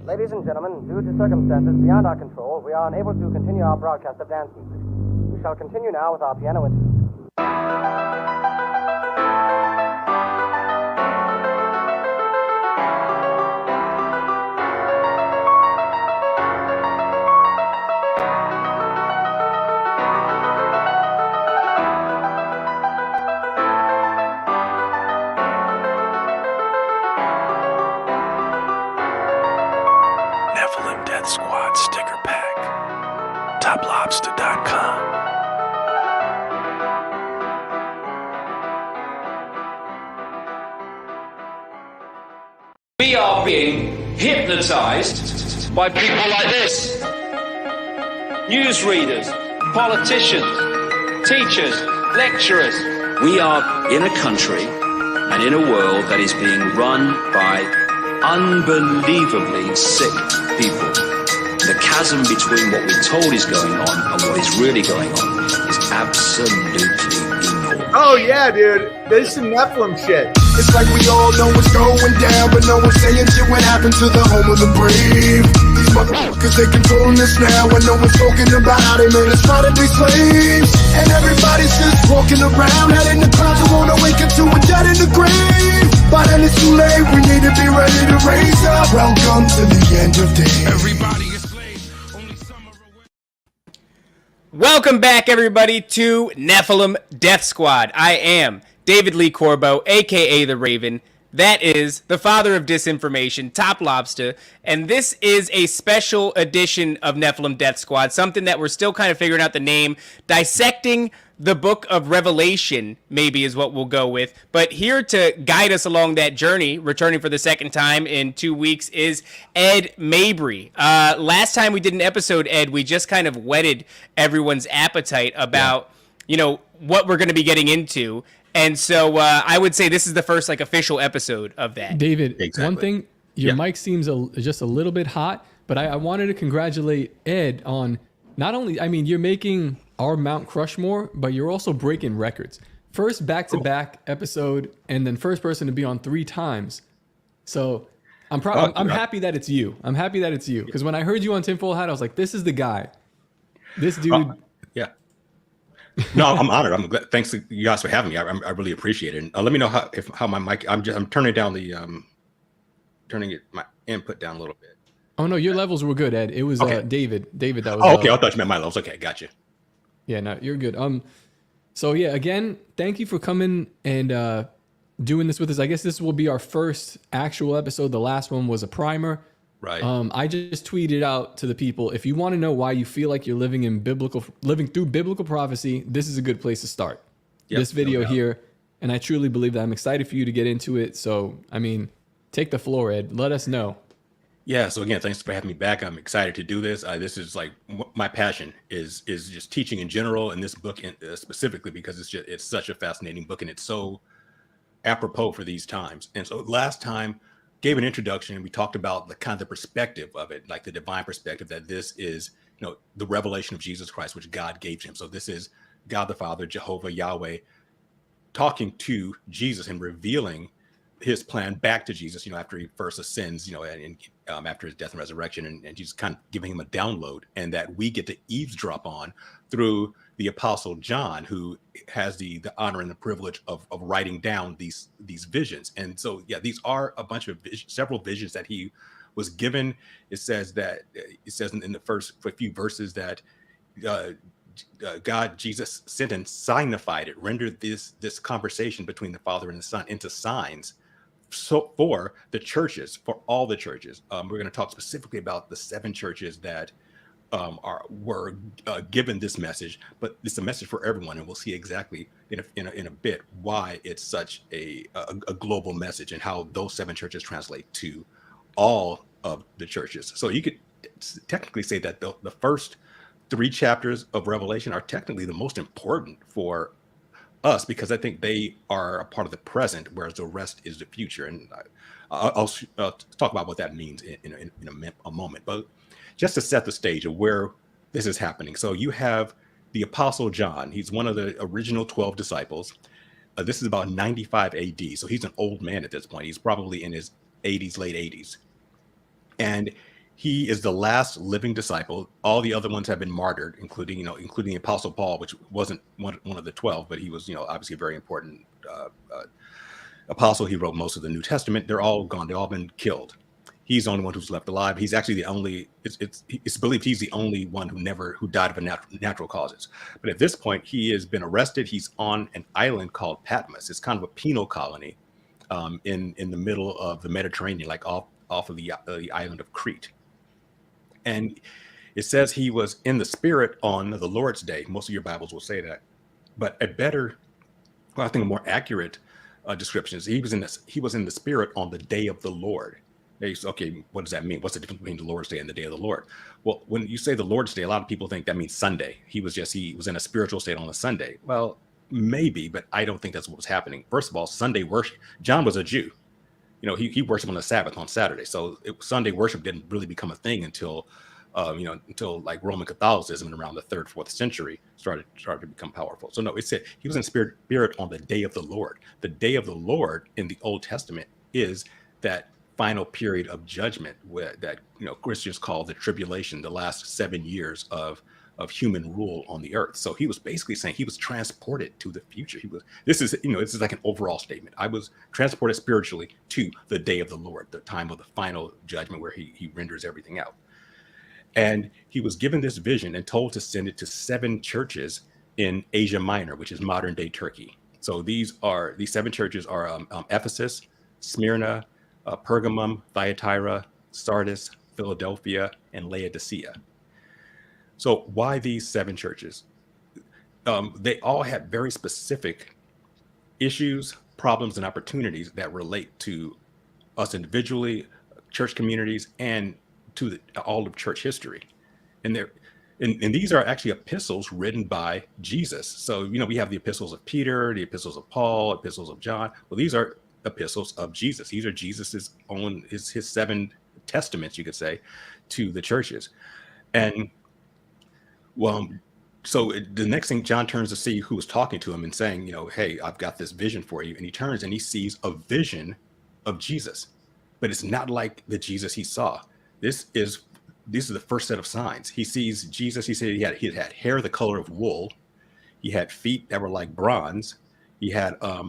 Ladies and gentlemen, due to circumstances beyond our control, we are unable to continue our broadcast of dance music. We shall continue now with our piano interlude. Nephilim Death Squad sticker pack. TopLobster.com. We are being hypnotized by people like this. Newsreaders, politicians, teachers, lecturers. We are in a country and in a world that is being run by unbelievably sick people. The chasm between what we're told is going on and what is really going on is absolutely enormous. Oh yeah, dude. There's some Nephilim shit. It's like we all know what's going down, but no one's saying shit what happened to the home of the brave. These motherfuckers, they controlling us now, and no one's talking about how they made us fight to be slaves. And everybody's just walking around, head in the clouds, who won't awaken to a dead in the grave. But then it's too late, we need to be ready to raise up. Welcome to the end of days. Everybody is slaves, only some are away. Welcome back, everybody, to Nephilim Death Squad. I am David Lee Corbo, a.k.a. The Raven. That is the father of disinformation, Top Lobster. And this is a special edition of Nephilim Death Squad, something that we're still kind of figuring out the name. Dissecting the book of Revelation, maybe, is what we'll go with. But here to guide us along that journey, returning for the second time in 2 weeks, is Ed Mabrie. Last time we did an episode, Ed, we just kind of whetted everyone's appetite about, you know, what we're going to be getting into. And so I would say this is the first official episode of that. David, one thing, your mic seems just a little bit hot, but I wanted to congratulate Ed on not only, I mean, you're making our Mount Crushmore, but you're also breaking records. First back-to-back episode, and then first person to be on 3 times. So I'm happy that it's you. I'm happy that it's you. Because when I heard you on Tinfoil Hat, I was like, this is the guy. This dude. Yeah. No, I'm honored. I'm glad. Thanks to you guys for having me. I really appreciate it. And let me know how my mic. I'm turning down the my input down a little bit. Oh no, your levels were good, Ed. It was okay. David that was. Oh, okay. I thought you meant my levels. Okay, gotcha. Yeah, no, you're good. So yeah, again, thank you for coming and doing this with us. I guess this will be our first actual episode. The last one was a primer. Right. I just tweeted out to the people, if you want to know why you feel like you're living through biblical prophecy, this is a good place to start. Yep, this video here, and I truly believe that. I'm excited for you to get into it. So, I mean, take the floor, Ed. Let us know. Yeah. So again, thanks for having me back. I'm excited to do this. This is like my passion is just teaching in general, and this book specifically because it's such a fascinating book, and it's so apropos for these times. And so last time, gave an introduction, and we talked about the perspective of it, like the divine perspective, that this is, the revelation of Jesus Christ, which God gave him. So this is God the Father, Jehovah, Yahweh, talking to Jesus and revealing his plan back to Jesus, after he first ascends, and after his death and resurrection, and Jesus kind of giving him a download, and that we get to eavesdrop on through the Apostle John, who has the honor and the privilege of writing down these visions. And so, yeah, these are a bunch of several visions that he was given. It says in the first few verses that God, Jesus, sent and signified it, rendered this conversation between the Father and the Son into signs. So for the churches, for all the churches, we're going to talk specifically about the 7 churches that were given this message, but it's a message for everyone, and we'll see exactly in a bit why it's such a global message and how those 7 churches translate to all of the churches. So you could technically say that the first 3 chapters of Revelation are technically the most important for us, because I think they are a part of the present, whereas the rest is the future. And I'll talk about what that means in a moment. But just to set the stage of where this is happening. So you have the Apostle John. He's one of the original 12 disciples. This is about 95 AD. So he's an old man at this point. He's probably in his 80s, late 80s. And He is the last living disciple. All the other ones have been martyred, including the Apostle Paul, which wasn't one of the 12, but he was, obviously a very important apostle. He wrote most of the New Testament. They're all gone. They've all been killed. He's the only one who's left alive. He's actually the only. It's believed he's the only one who died of natural causes. But at this point, he has been arrested. He's on an island called Patmos. It's kind of a penal colony in the middle of the Mediterranean, like off of the island of Crete. And it says he was in the spirit on the Lord's day. Most of your Bibles will say that. But I think a more accurate description is he was in the spirit on the day of the Lord. Okay, what does that mean? What's the difference between the Lord's day and the day of the Lord? Well, when you say the Lord's day, a lot of people think that means Sunday. He was in a spiritual state on a Sunday. Well, maybe, but I don't think that's what was happening. First of all, Sunday worship. John was a Jew. He worshiped on the Sabbath on Saturday. So Sunday worship didn't really become a thing until like Roman Catholicism around the 3rd, 4th century started to become powerful. So no, it said he was in spirit on the day of the Lord. The day of the Lord in the Old Testament is that final period of judgment that Christians call the tribulation, the last 7 years of human rule on the earth. So he was basically saying he was transported to the future. This is like an overall statement. I was transported spiritually to the day of the Lord, the time of the final judgment where he renders everything out. And he was given this vision and told to send it to 7 churches in Asia Minor, which is modern day Turkey. So these 7 churches are Ephesus, Smyrna, Pergamum, Thyatira, Sardis, Philadelphia, and Laodicea. So why these 7 churches? They all had very specific issues, problems, and opportunities that relate to us individually, church communities, and to all of church history. And these are actually epistles written by Jesus. So, we have the epistles of Peter, the epistles of Paul, epistles of John. Well, these are epistles of Jesus. These are Jesus's own, his 7 testaments, you could say, to the churches. And so the next thing, John turns to see who was talking to him and saying, hey, I've got this vision for you. And he turns and he sees a vision of Jesus, but it's not like the Jesus he saw. This is the first set of signs. He sees Jesus. He said he had hair the color of wool. He had feet that were like bronze. He had a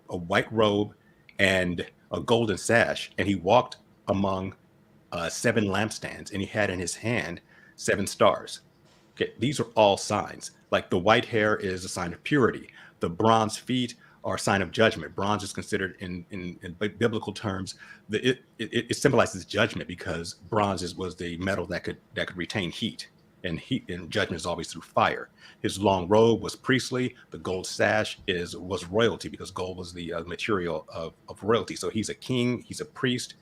white robe and a golden sash, and he walked among 7 lampstands, and he had in his hand 7 stars. Okay, these are all signs. Like the white hair is a sign of purity. The bronze feet are a sign of judgment. Bronze is considered in biblical terms, it symbolizes judgment, because bronze was the metal that could retain heat, and judgment is always through fire. His long robe was priestly. The gold sash was royalty, because gold was the material of royalty. So he's a king, he's a priest.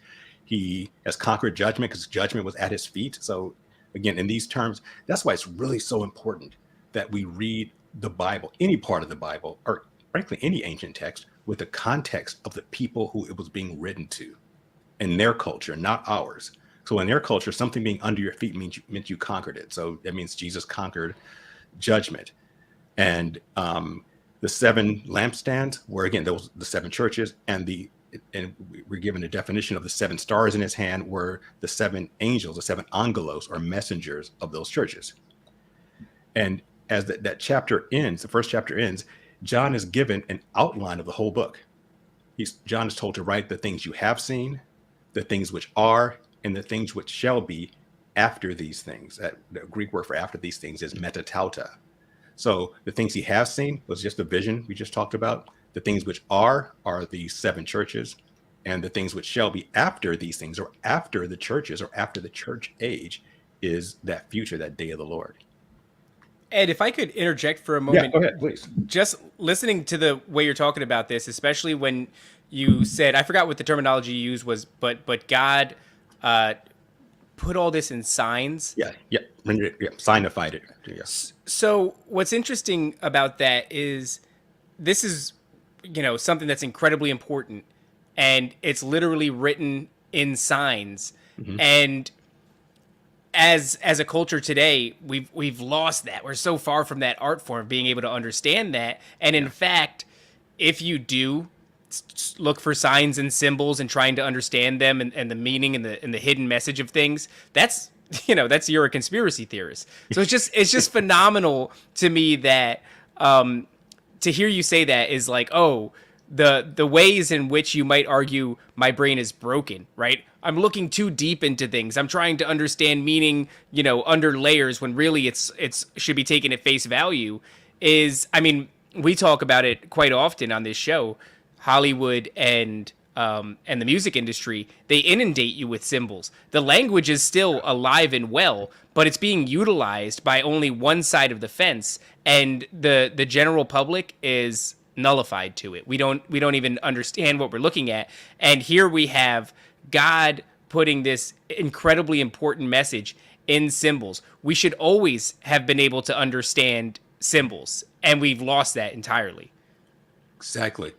He has conquered judgment because judgment was at his feet. So again, in these terms, that's why it's really so important that we read the Bible, any part of the Bible, or frankly, any ancient text, with the context of the people who it was being written to, and their culture, not ours. So in their culture, something being under your feet meant you conquered it. So that means Jesus conquered judgment. And the 7 lampstands were, again, those the 7 churches, and we're given a definition of the 7 stars in his hand were the 7 angels, the 7 angelos, or messengers of those churches. And as that chapter ends, the first chapter ends, John is given an outline of the whole book. John is told to write the things you have seen, the things which are, and the things which shall be after these things. The Greek word for after these things is metatauta. So the things he has seen was just the vision we just talked about. The things which are the 7 churches, and the things which shall be after these things, or after the churches, or after the church age, is that future, that day of the Lord. Ed, if I could interject for a moment. Yeah, go ahead, please. Just listening to the way you're talking about this, especially when you said, I forgot what the terminology you used was, but God put all this in signs. Yeah, signified it. Yeah. So what's interesting about that is this is, something that's incredibly important, and it's literally written in signs. Mm-hmm. And as a culture today, we've lost that. We're so far from that art form, being able to understand that. And in fact, if you do look for signs and symbols and trying to understand them and the meaning and the hidden message of things, that's you're a conspiracy theorist. So it's just phenomenal to me that to hear you say that is like, oh, the ways in which you might argue my brain is broken, right? I'm looking too deep into things. I'm trying to understand meaning, under layers when really it's should be taken at face value. We talk about it quite often on this show. Hollywood and the music industry, they inundate you with symbols. The language is still alive and well, but it's being utilized by only one side of the fence, and the general public is nullified to it. We don't even understand what we're looking at. And here we have God putting this incredibly important message in symbols. We should always have been able to understand symbols, and we've lost that entirely. Exactly.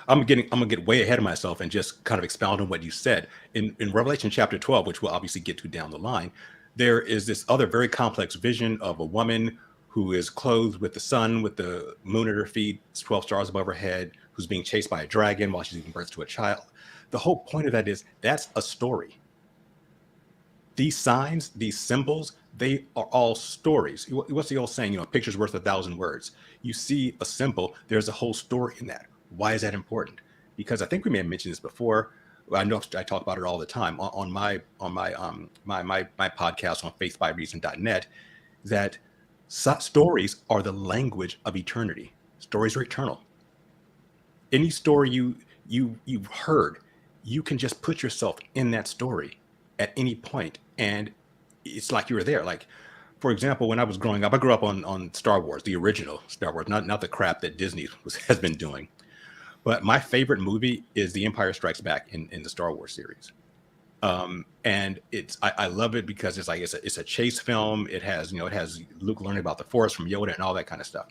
I'm gonna get way ahead of myself and just kind of expound on what you said. In Revelation chapter 12, which we'll obviously get to down the line, there is this other very complex vision of a woman who is clothed with the sun, with the moon at her feet, 12 stars above her head, who's being chased by a dragon while she's giving birth to a child. The whole point of that is that's a story. These signs, these symbols, they are all stories. What's the old saying? A picture's worth 1,000 words. You see a symbol, there's a whole story in that. Why is that important? Because I think we may have mentioned this before. I know I talk about it all the time on my podcast on faithbyreason.net, that stories are the language of eternity. Stories are eternal. Any story you've heard, you can just put yourself in that story at any point, and it's like you were there. Like, for example, when I was growing up, I grew up on Star Wars, the original Star Wars, not the crap that Disney has been doing. But my favorite movie is The Empire Strikes Back in the Star Wars series. And I love it because it's a chase film. It has Luke learning about the Force from Yoda and all that kind of stuff.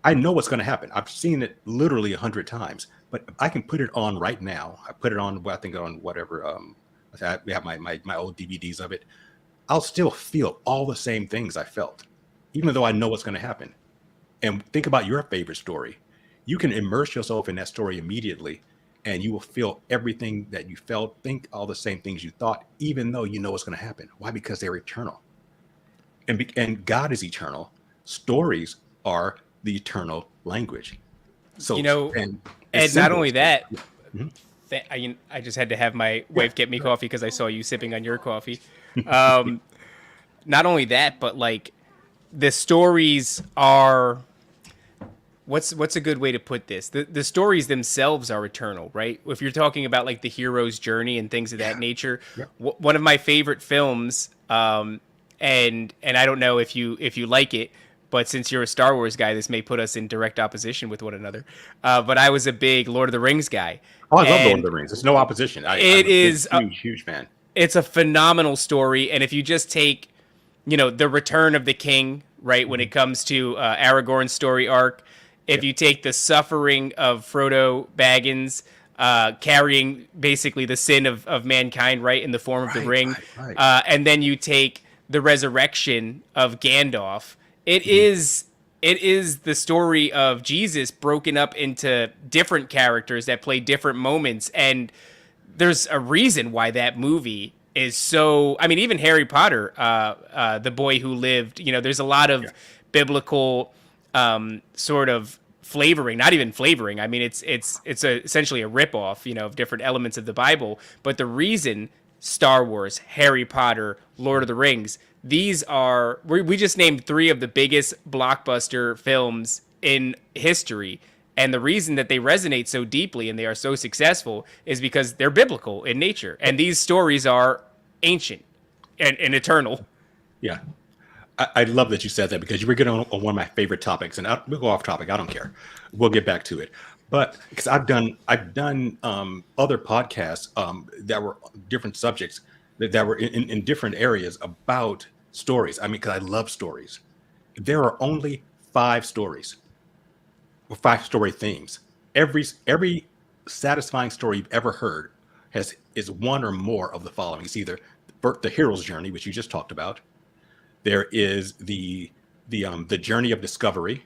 I know what's going to happen. I've seen it literally 100 times, but I can put it on right now. I put it on, I think on whatever. I have my old DVDs of it. I'll still feel all the same things I felt, even though I know what's going to happen. And think about your favorite story. You can immerse yourself in that story immediately, and you will feel everything that you felt, think all the same things you thought, even though you know what's going to happen. Why? Because they're eternal. And God is eternal. Stories are the eternal language. So, and not only that, I just had to have my wife get me coffee because I saw you sipping on your coffee. Not only that, but like the stories are... What's a good way to put this? The stories themselves are eternal, right? If you're talking about like the hero's journey and things of that nature, one of my favorite films, and I don't know if you like it, but since you're a Star Wars guy, this may put us in direct opposition with one another. But I was a big Lord of the Rings guy. Oh, I love Lord of the Rings. There's no opposition. I'm a huge fan. It's a phenomenal story, and if you just take, the Return of the King, right, when it comes to Aragorn's story arc. If you take the suffering of Frodo Baggins, carrying basically the sin of mankind, right, in the form of the ring, and then you take the resurrection of Gandalf, it is the story of Jesus broken up into different characters that play different moments, and there's a reason why that movie is so... I mean, even Harry Potter, The Boy Who Lived, there's a lot of biblical... sort of flavoring, not even flavoring. I mean, it's essentially a ripoff, of different elements of the Bible. But the reason Star Wars, Harry Potter, Lord of the Rings, these are, we just named 3 of the biggest blockbuster films in history. And the reason that they resonate so deeply and they are so successful is because they're biblical in nature. And these stories are ancient and eternal. Yeah. I love that you said that because you were getting on one of my favorite topics, and we'll go off topic. I don't care. We'll get back to it. But because I've done other podcasts that were different subjects that were in different areas about stories. I mean, because I love stories. There are only 5 stories, or 5 story themes. Every satisfying story you've ever heard is one or more of the following. It's either the hero's journey, which you just talked about. There is the journey of discovery.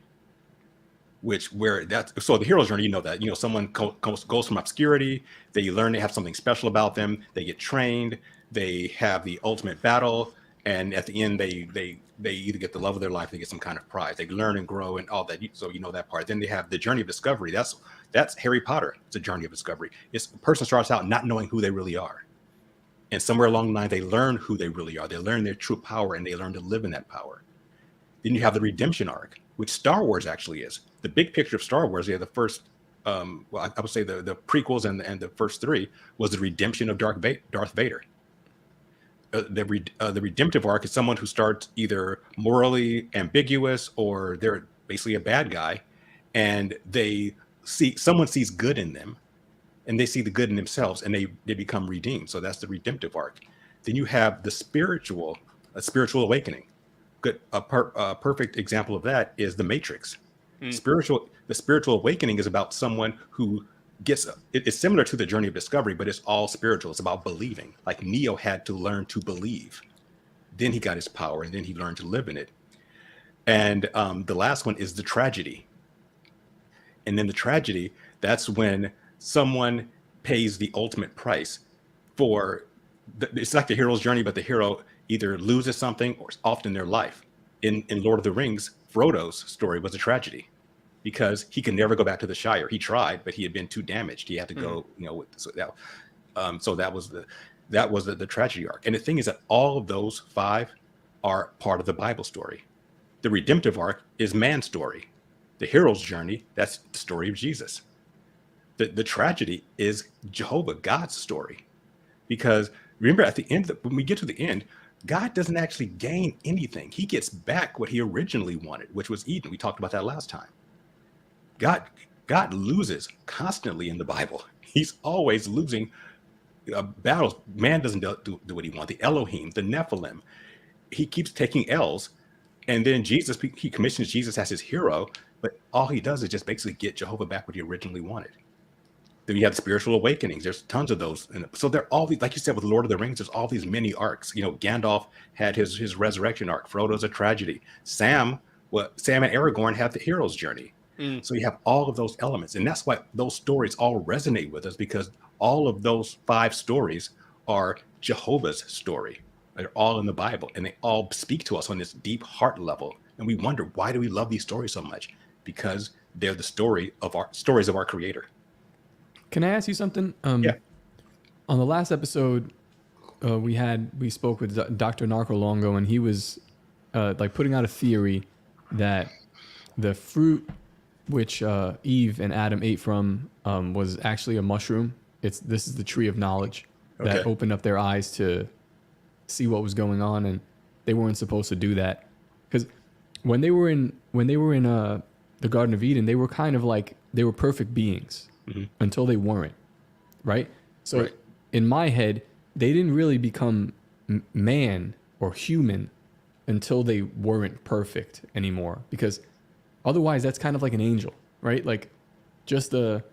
where that's so the hero's journey, that someone goes from obscurity, they learn they have something special about them, they get trained, they have the ultimate battle, and at the end they either get the love of their life, they get some kind of prize, they learn and grow and all that. So that part. Then they have the journey of discovery. That's Harry Potter. It's a journey of discovery. It's a person starts out not knowing who they really are, and somewhere along the line they learn who they really are, they learn their true power, and they learn to live in that power. Then you have the redemption arc, which Star Wars actually is. The big picture of Star Wars, the first, I would say the prequels and the first three was the redemption of Darth Vader. The redemptive arc is someone who starts either morally ambiguous or they're basically a bad guy, and someone sees good in them, and they see the good in themselves, and they become redeemed. So that's the redemptive arc. Then you have the spiritual awakening. A perfect example of that is the Matrix. The spiritual awakening is about someone who it's similar to the journey of discovery, but it's all spiritual. It's about believing. Like Neo had to learn to believe. Then he got his power, and then he learned to live in it. And the last one is the tragedy. And then the tragedy, that's when someone pays the ultimate price for it's like the hero's journey, but the hero either loses something or often their life. In Lord of the Rings, Frodo's story was a tragedy because he could never go back to the Shire. He tried, but he had been too damaged. He had to go, so that was the tragedy arc. And the thing is that all of those 5 are part of the Bible story. The redemptive arc is man's story. The hero's journey, that's the story of Jesus. The tragedy is Jehovah, God's story. Because remember, at the end, when we get to the end, God doesn't actually gain anything. He gets back what he originally wanted, which was Eden. We talked about that last time. God loses constantly in the Bible. He's always losing battles. Man doesn't do what he wants. The Elohim, the Nephilim, he keeps taking L's. And then he commissions Jesus as his hero, but all he does is just basically get Jehovah back what he originally wanted. Then you have spiritual awakenings. There's tons of those. And so there are all these, like you said, with Lord of the Rings, there's all these mini arcs. Gandalf had his resurrection arc. Frodo's a tragedy. Sam and Aragorn have the hero's journey. So you have all of those elements. And that's why those stories all resonate with us, because all of those 5 stories are Jehovah's story. They're all in the Bible, and they all speak to us on this deep heart level. And we wonder, why do we love these stories so much? Because they're the stories of our Creator. Can I ask you something? Yeah. On the last episode, we spoke with Dr. Narco Longo, and he was putting out a theory that the fruit which Eve and Adam ate from was actually a mushroom. This is the tree of knowledge that opened up their eyes to see what was going on, and they weren't supposed to do that because when they were in the Garden of Eden, they were kind of like they were perfect beings until they weren't, right? So in my head, they didn't really become man or human until they weren't perfect anymore, because otherwise that's kind of like an angel, right? Like just a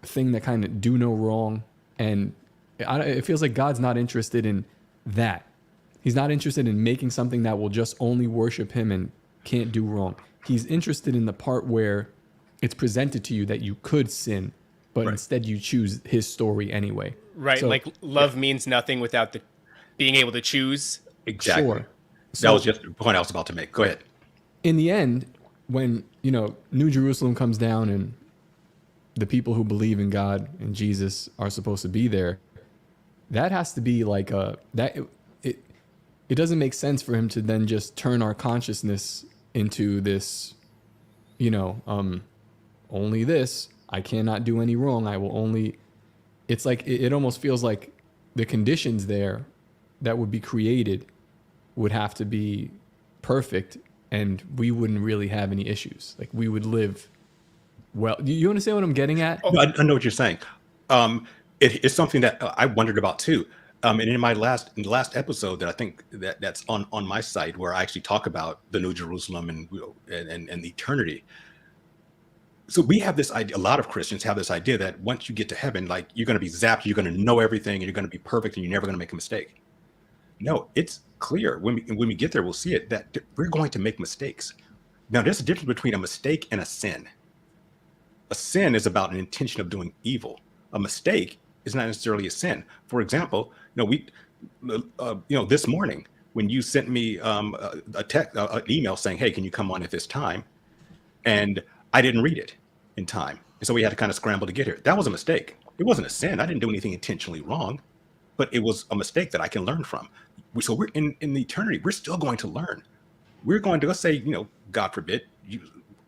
thing that kind of do no wrong. And it feels like God's not interested in that. He's not interested in making something that will just only worship him and can't do wrong. He's interested in the part where it's presented to you that you could sin, but instead you choose his story anyway. Right. So, like love means nothing without being able to choose. Exactly. Sure. That was just the point I was about to make. Go ahead. In the end, when, New Jerusalem comes down and the people who believe in God and Jesus are supposed to be there, that has to be like it doesn't make sense for him to then just turn our consciousness into this, only this, I cannot do any wrong. I will only, it's like, it almost feels like the conditions there that would be created would have to be perfect, and we wouldn't really have any issues. Like we would live well. You understand what I'm getting at? No, I know what you're saying. It's something that I wondered about too. And in the last episode that I think that's on my site, where I actually talk about the New Jerusalem and the eternity. So we have this idea, a lot of Christians have this idea that once you get to heaven, like you're going to be zapped, you're going to know everything, and you're going to be perfect, and you're never going to make a mistake. No, it's clear when we get there, we'll see it, that we're going to make mistakes. Now, there's a difference between a mistake and a sin. A sin is about an intention of doing evil. A mistake is not necessarily a sin. For example, this morning when you sent me an email saying, "Hey, can you come on at this time?" and I didn't read it in time, and so we had to kind of scramble to get here. That was a mistake. It wasn't a sin. I didn't do anything intentionally wrong, but it was a mistake that I can learn from. So we're in the eternity. We're still going to learn. We're going to, let's say, God forbid,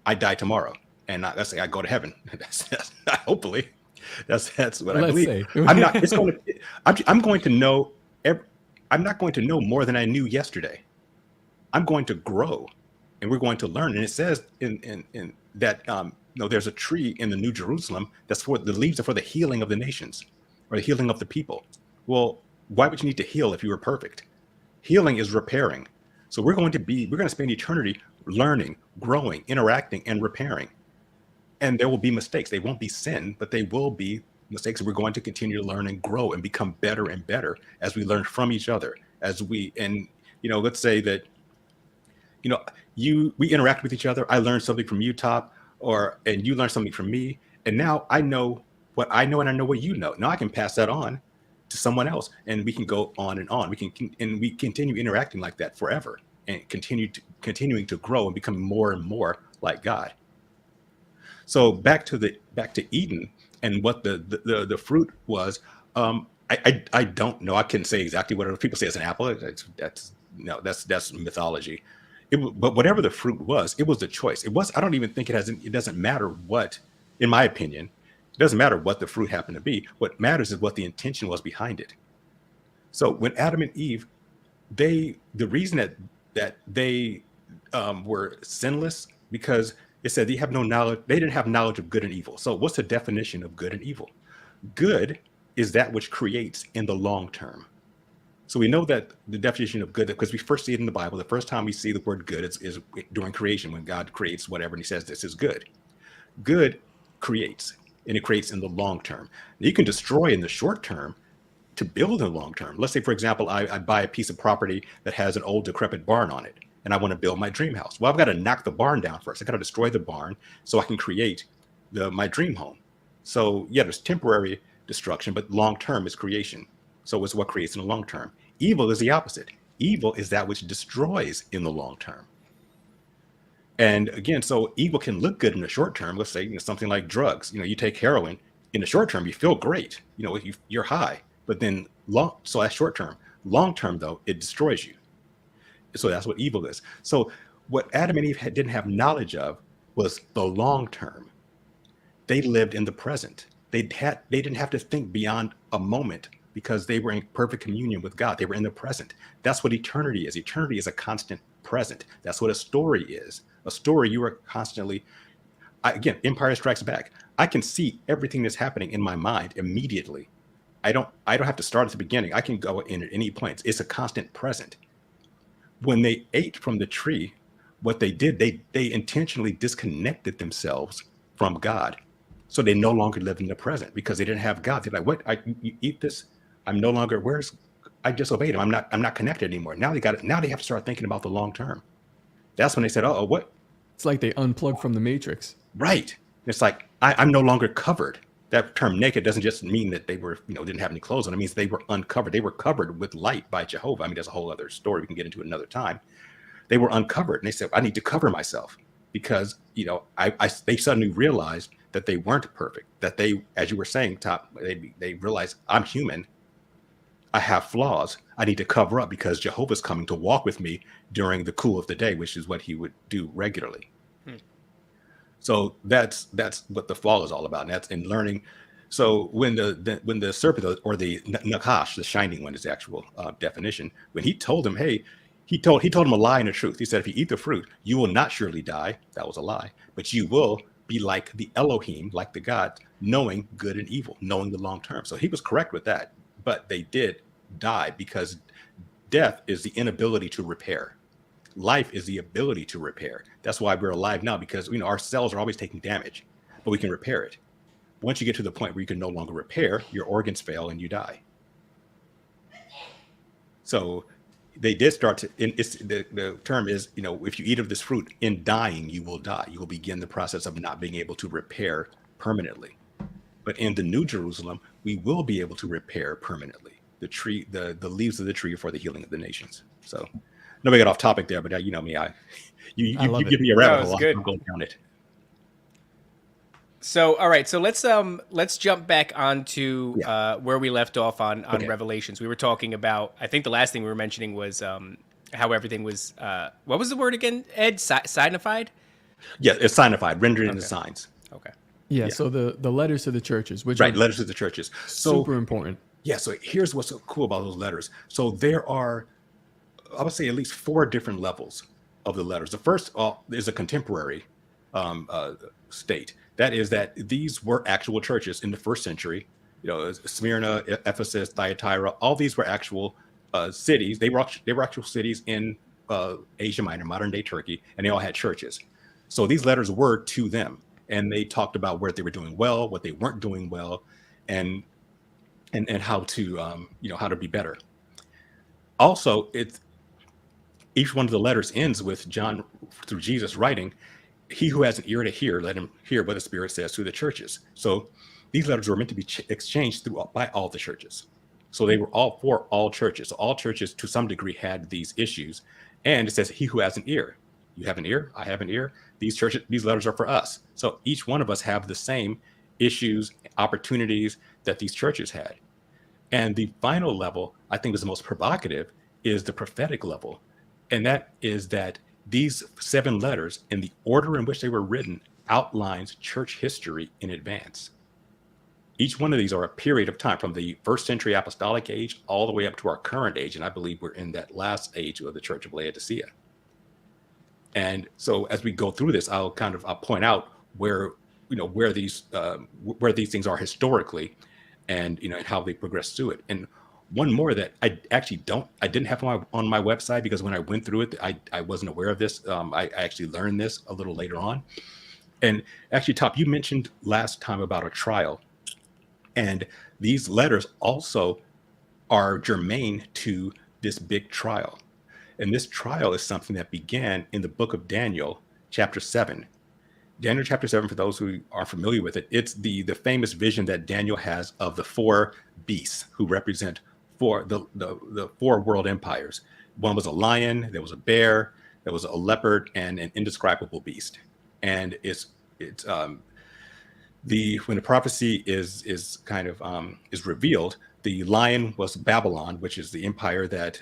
I die tomorrow, and let's say I go to heaven. That's hopefully, that's what I believe. Say. I'm not. It's going to. I'm going to know. I'm not going to know more than I knew yesterday. I'm going to grow, and we're going to learn. And it says in that there's a tree in the New Jerusalem that's for the leaves are for the healing of the nations, or the healing of the people. Well, why would you need to heal if you were perfect? Healing is repairing. So we're going to spend eternity learning, growing, interacting, and repairing. And there will be mistakes. They won't be sin, but they will be mistakes. We're going to continue to learn and grow and become better and better as we learn from each other. Let's say that, we interact with each other. I learned something from you, Top, and you learned something from me. And now I know what I know and I know what you know. Now I can pass that on to someone else, and we can go on and on. We continue interacting like that forever, and continuing to grow and becoming more and more like God. So back to Eden and what the fruit was. I don't know. I couldn't say exactly what other people say it's an apple. That's mythology. But whatever the fruit was, it was the choice. It was. I don't even think it doesn't matter what, in my opinion. It doesn't matter what the fruit happened to be. What matters is what the intention was behind it. So when Adam and Eve, the reason that they were sinless, because it said they have no knowledge. They didn't have knowledge of good and evil. So what's the definition of good and evil? Good is that which creates in the long term. So we know that the definition of good, because we first see it in the Bible. The first time we see the word good is during creation, when God creates whatever and he says this is good. Good creates. And it creates in the long term. Now, you can destroy in the short term to build in the long term. Let's say, for example, I buy a piece of property that has an old decrepit barn on it, and I want to build my dream house. Well, I've got to knock the barn down first. I got to destroy the barn so I can create my dream home. So yeah, there's temporary destruction, but long term is creation. So it's what creates in the long term. Evil is the opposite. Evil is that which destroys in the long term. And again, so evil can look good in the short term. Let's say something like drugs. You take heroin. In the short term, you feel great. You're high. But then so that's short term. Long term, though, it destroys you. So that's what evil is. So what Adam and Eve didn't have knowledge of was the long term. They lived in the present. They didn't have to think beyond a moment because they were in perfect communion with God. They were in the present. That's what eternity is. Eternity is a constant present. That's what a story is. A story, you are constantly, again, Empire Strikes Back. I can see everything that's happening in my mind immediately. I don't have to start at the beginning. I can go in at any point. It's a constant present. When they ate from the tree, what they did, they intentionally disconnected themselves from God. So they no longer lived in the present because they didn't have God. They're like, what? You eat this? I'm no longer, I disobeyed him. I'm not connected anymore. Now they have to start thinking about the long term. That's when they said, oh, what? It's like they unplugged from the Matrix. Right. It's like, I'm no longer covered. That term naked doesn't just mean that they were, didn't have any clothes on. It means they were uncovered. They were covered with light by Jehovah. I mean, there's a whole other story we can get into another time. They were uncovered. And they said, I need to cover myself because, they suddenly realized that they weren't perfect, that they, as you were saying, Top, they realized I'm human. I have flaws. I need to cover up because Jehovah's coming to walk with me during the cool of the day, which is what he would do regularly. So that's what the fall is all about. And that's in learning. So when the serpent, or the Nakash, the shining one is the actual definition, when he told him, hey, he told him a lie and a truth. He said, if you eat the fruit, you will not surely die. That was a lie. But you will be like the Elohim, like the God, knowing good and evil, knowing the long term. So he was correct with that. But they did die because death is the inability to repair. Life is the ability to repair. That's why we're alive now, because our cells are always taking damage, but we can repair it. Once you get to the point where you can no longer repair, your organs fail and you die. So they did start to, the term is, if you eat of this fruit, in dying, you will die. You will begin the process of not being able to repair permanently. But in the New Jerusalem, we will be able to repair permanently the tree, the leaves of the tree for the healing of the nations. So, no, we got off topic there, but you know me, you give me a rabbit hole, I'll go down it. So, all right, so let's jump back onto where we left off on Revelations. We were talking about, I think the last thing we were mentioning was how everything was, what was the word again, Ed? Signified? Yeah, it's signified, rendered into signs. Okay. Yeah, so the letters to the churches, which are letters to the churches. So, super important. Yeah, so here's what's so cool about those letters. So there are, I would say, at least 4 different levels of the letters. The first is a contemporary state. That is that these were actual churches in the first century. You know, Smyrna, Ephesus, Thyatira, all these were actual cities. They were actual cities in Asia Minor, modern day Turkey, and they all had churches. So these letters were to them, and they talked about where they were doing well, what they weren't doing well, and how to how to be better. Also, each one of the letters ends with John through Jesus writing, "He who has an ear to hear, let him hear what the Spirit says to the churches." So these letters were meant to be exchanged by all the churches. So they were all for all churches. So all churches to some degree had these issues. And it says, "He who has an ear." You have an ear, I have an ear. These letters are for us. So each one of us have the same issues, opportunities that these churches had. And the final level, I think, is the most provocative, is the prophetic level. And that is that these 7 letters, in the order in which they were written, outlines church history in advance. Each one of these are a period of time from the first century apostolic age all the way up to our current age. And I believe we're in that last age of the Church of Laodicea. And so as we go through this, I'll point out where these things are historically, and and how they progress through it. And one more that I didn't have on my website, because when I went through it, I wasn't aware of this. I actually learned this a little later on. And actually, Top, you mentioned last time about a trial, and these letters also are germane to this big trial. And this trial is something that began in the book of Daniel, chapter 7. Daniel chapter 7, for those who are familiar with it, it's the famous vision that Daniel has of the 4 beasts who represent the 4 world empires. One was a lion, there was a bear, there was a leopard, and an indescribable beast. And when the prophecy is revealed, the lion was Babylon, which is the empire that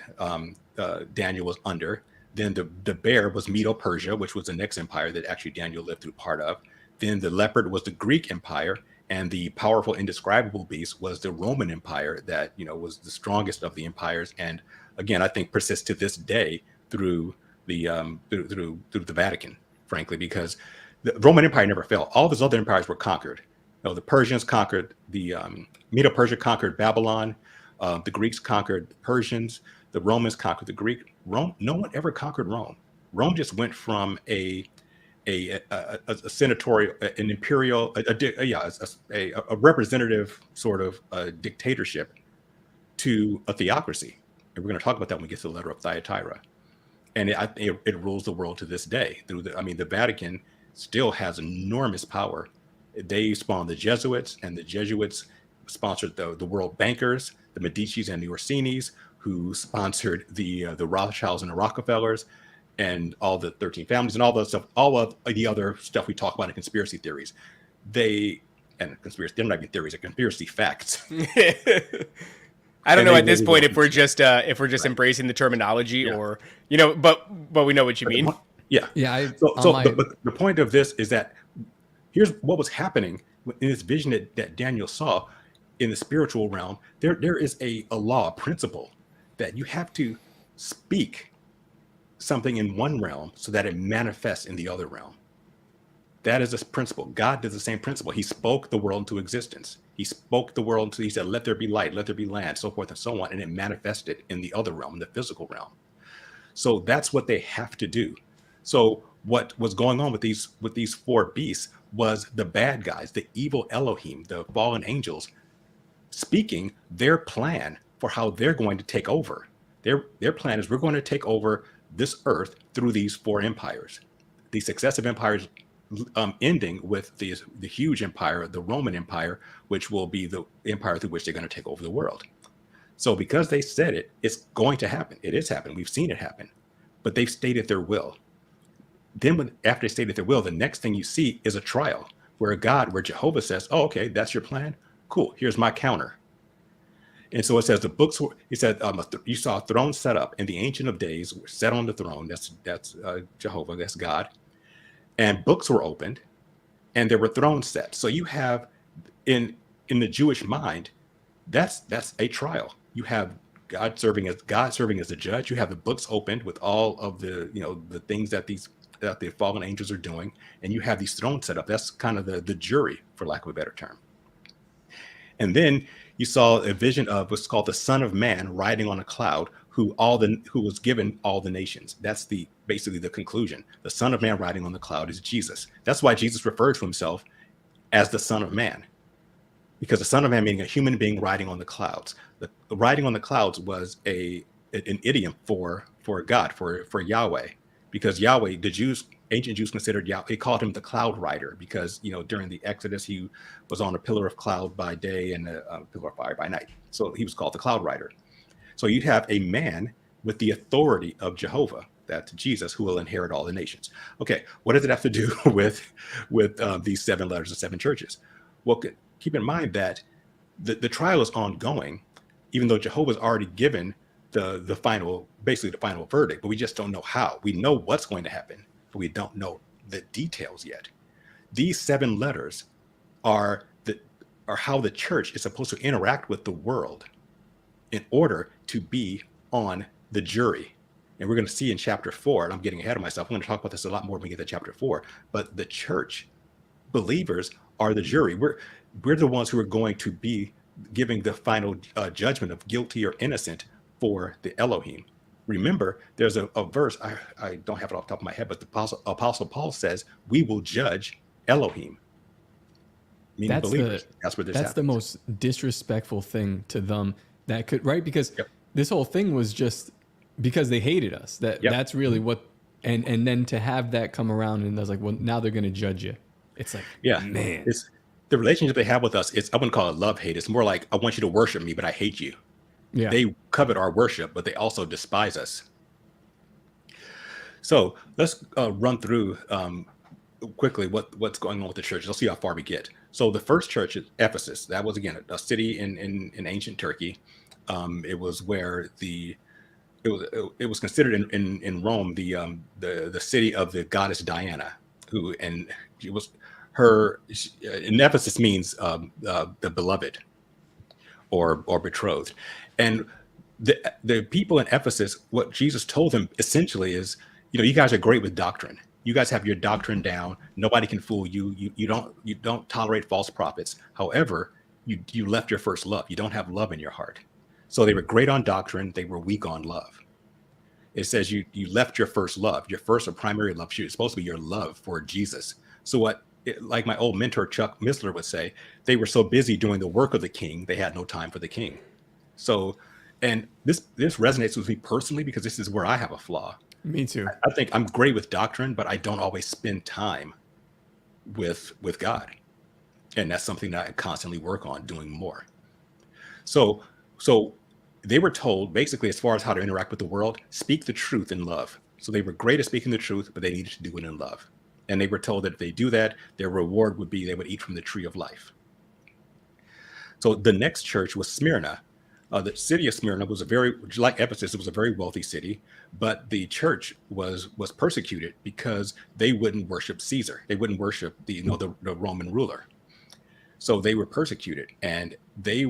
Daniel was under. Then the bear was Medo-Persia, which was the next empire that actually Daniel lived through part of. Then the leopard was the Greek Empire, and the powerful, indescribable beast was the Roman Empire that was the strongest of the empires, and again, I think persists to this day through the Vatican, frankly, because the Roman Empire never fell. All those other empires were conquered. The Persians conquered Medo-Persia conquered Babylon, the Greeks conquered the Persians, the Romans conquered the Greek. No one ever conquered Rome. Rome just went from a senatorial, an imperial, a representative sort of dictatorship to a theocracy. And we're going to talk about that when we get to the letter of Thyatira. And it rules the world to this day. The Vatican still has enormous power. They spawned the Jesuits, and the Jesuits sponsored the world bankers, the Medicis and the Orsinis, who sponsored the Rothschilds and the Rockefellers, and all the 13 families and all that stuff, all of the other stuff we talk about in conspiracy theories. They're not even theories, they're conspiracy facts. I don't know at this point if we're just embracing the terminology or but we know what you mean. Yeah. But the point of this is that here's what was happening in this vision that Daniel saw in the spiritual realm. There is a law, a principle, that you have to speak something in one realm so that it manifests in the other realm. That is a principle. God did the same principle. He spoke the world into existence. He spoke the world he said, "Let there be light, let there be land," so forth and so on, and it manifested in the other realm, the physical realm. So that's what they have to do. So what was going on with these 4 beasts was the bad guys, the evil Elohim, the fallen angels, speaking their plan for how they're going to take over. Their plan is, we're going to take over this earth through these 4 empires. These successive empires ending with the huge empire, the Roman Empire, which will be the empire through which they're going to take over the world. So because they said it, it's going to happen. It is happening. We've seen it happen, but they've stated their will. Then after they stated their will, the next thing you see is a trial where Jehovah says, oh, okay, that's your plan. Cool. Here's my counter. And so it says the books were, he said, you saw a throne set up, and the Ancient of Days were set on the throne. That's Jehovah, that's God. And books were opened, and there were thrones set. So you have in the Jewish mind, that's a trial. You have God serving as the judge. You have the books opened with all of the the things that the fallen angels are doing, and you have these thrones set up. That's kind of the jury, for lack of a better term. And then you saw a vision of what's called the Son of Man riding on a cloud, who was given all the nations. That's basically the conclusion. The Son of Man riding on the cloud is Jesus. That's why Jesus referred to himself as the Son of Man, because the Son of Man meaning a human being riding on the clouds. The riding on the clouds was an idiom for God, for Yahweh, because Yahweh, ancient Jews considered Yahweh, they called him the cloud rider, because during the Exodus he was on a pillar of cloud by day and a pillar of fire by night. So he was called the cloud rider. So you'd have a man with the authority of Jehovah, that's Jesus, who will inherit all the nations. Okay, what does it have to do with these 7 letters of 7 churches? Well, keep in mind that the trial is ongoing, even though Jehovah's already given the final verdict, but we just don't know how. We know what's going to happen, but we don't know the details yet. These 7 letters are how the church is supposed to interact with the world in order to be on the jury. And we're going to see in chapter 4, and I'm getting ahead of myself, I'm going to talk about this a lot more when we get to chapter 4, but the church, believers, are the jury. We're the ones who are going to be giving the final judgment of guilty or innocent for the Elohim. Remember, there's a verse, I don't have it off the top of my head, but the Apostle Paul says, we will judge Elohim, meaning believers. That's where this happens. The most disrespectful thing to them that could, right? Because this whole thing was just because they hated us. That's really what, and then to have that come around and I was like, well, now they're going to judge you. It's like, man. It's the relationship they have with us. I wouldn't call it love-hate. It's more like, I want you to worship me, but I hate you. Yeah. They covet our worship, but they also despise us. So let's run through quickly what's going on with the church. Let's see how far we get. So the first church is Ephesus. That was, again, a city in ancient Turkey. It was where it was considered in Rome the city of the goddess Diana, and it was her. In Ephesus means the beloved or betrothed. And the people in Ephesus, what Jesus told them essentially is, you guys are great with doctrine. You guys have your doctrine down. Nobody can fool you. You don't tolerate false prophets. However, you left your first love. You don't have love in your heart. So they were great on doctrine. They were weak on love. It says you left your first love. Your first or primary love is supposed to be your love for Jesus. So like my old mentor Chuck Missler would say, they were so busy doing the work of the king, they had no time for the king. So, and this resonates with me personally, because this is where I have a flaw. Me too. I think I'm great with doctrine, but I don't always spend time with God. And that's something that I constantly work on doing more. So they were told, basically, as far as how to interact with the world, speak the truth in love. So they were great at speaking the truth, but they needed to do it in love. And they were told that if they do that, their reward would be they would eat from the tree of life. So the next church was Smyrna. The city of Smyrna was like Ephesus, it was a very wealthy city, but the church was persecuted because they wouldn't worship Caesar. They wouldn't worship the Roman ruler. So they were persecuted, and they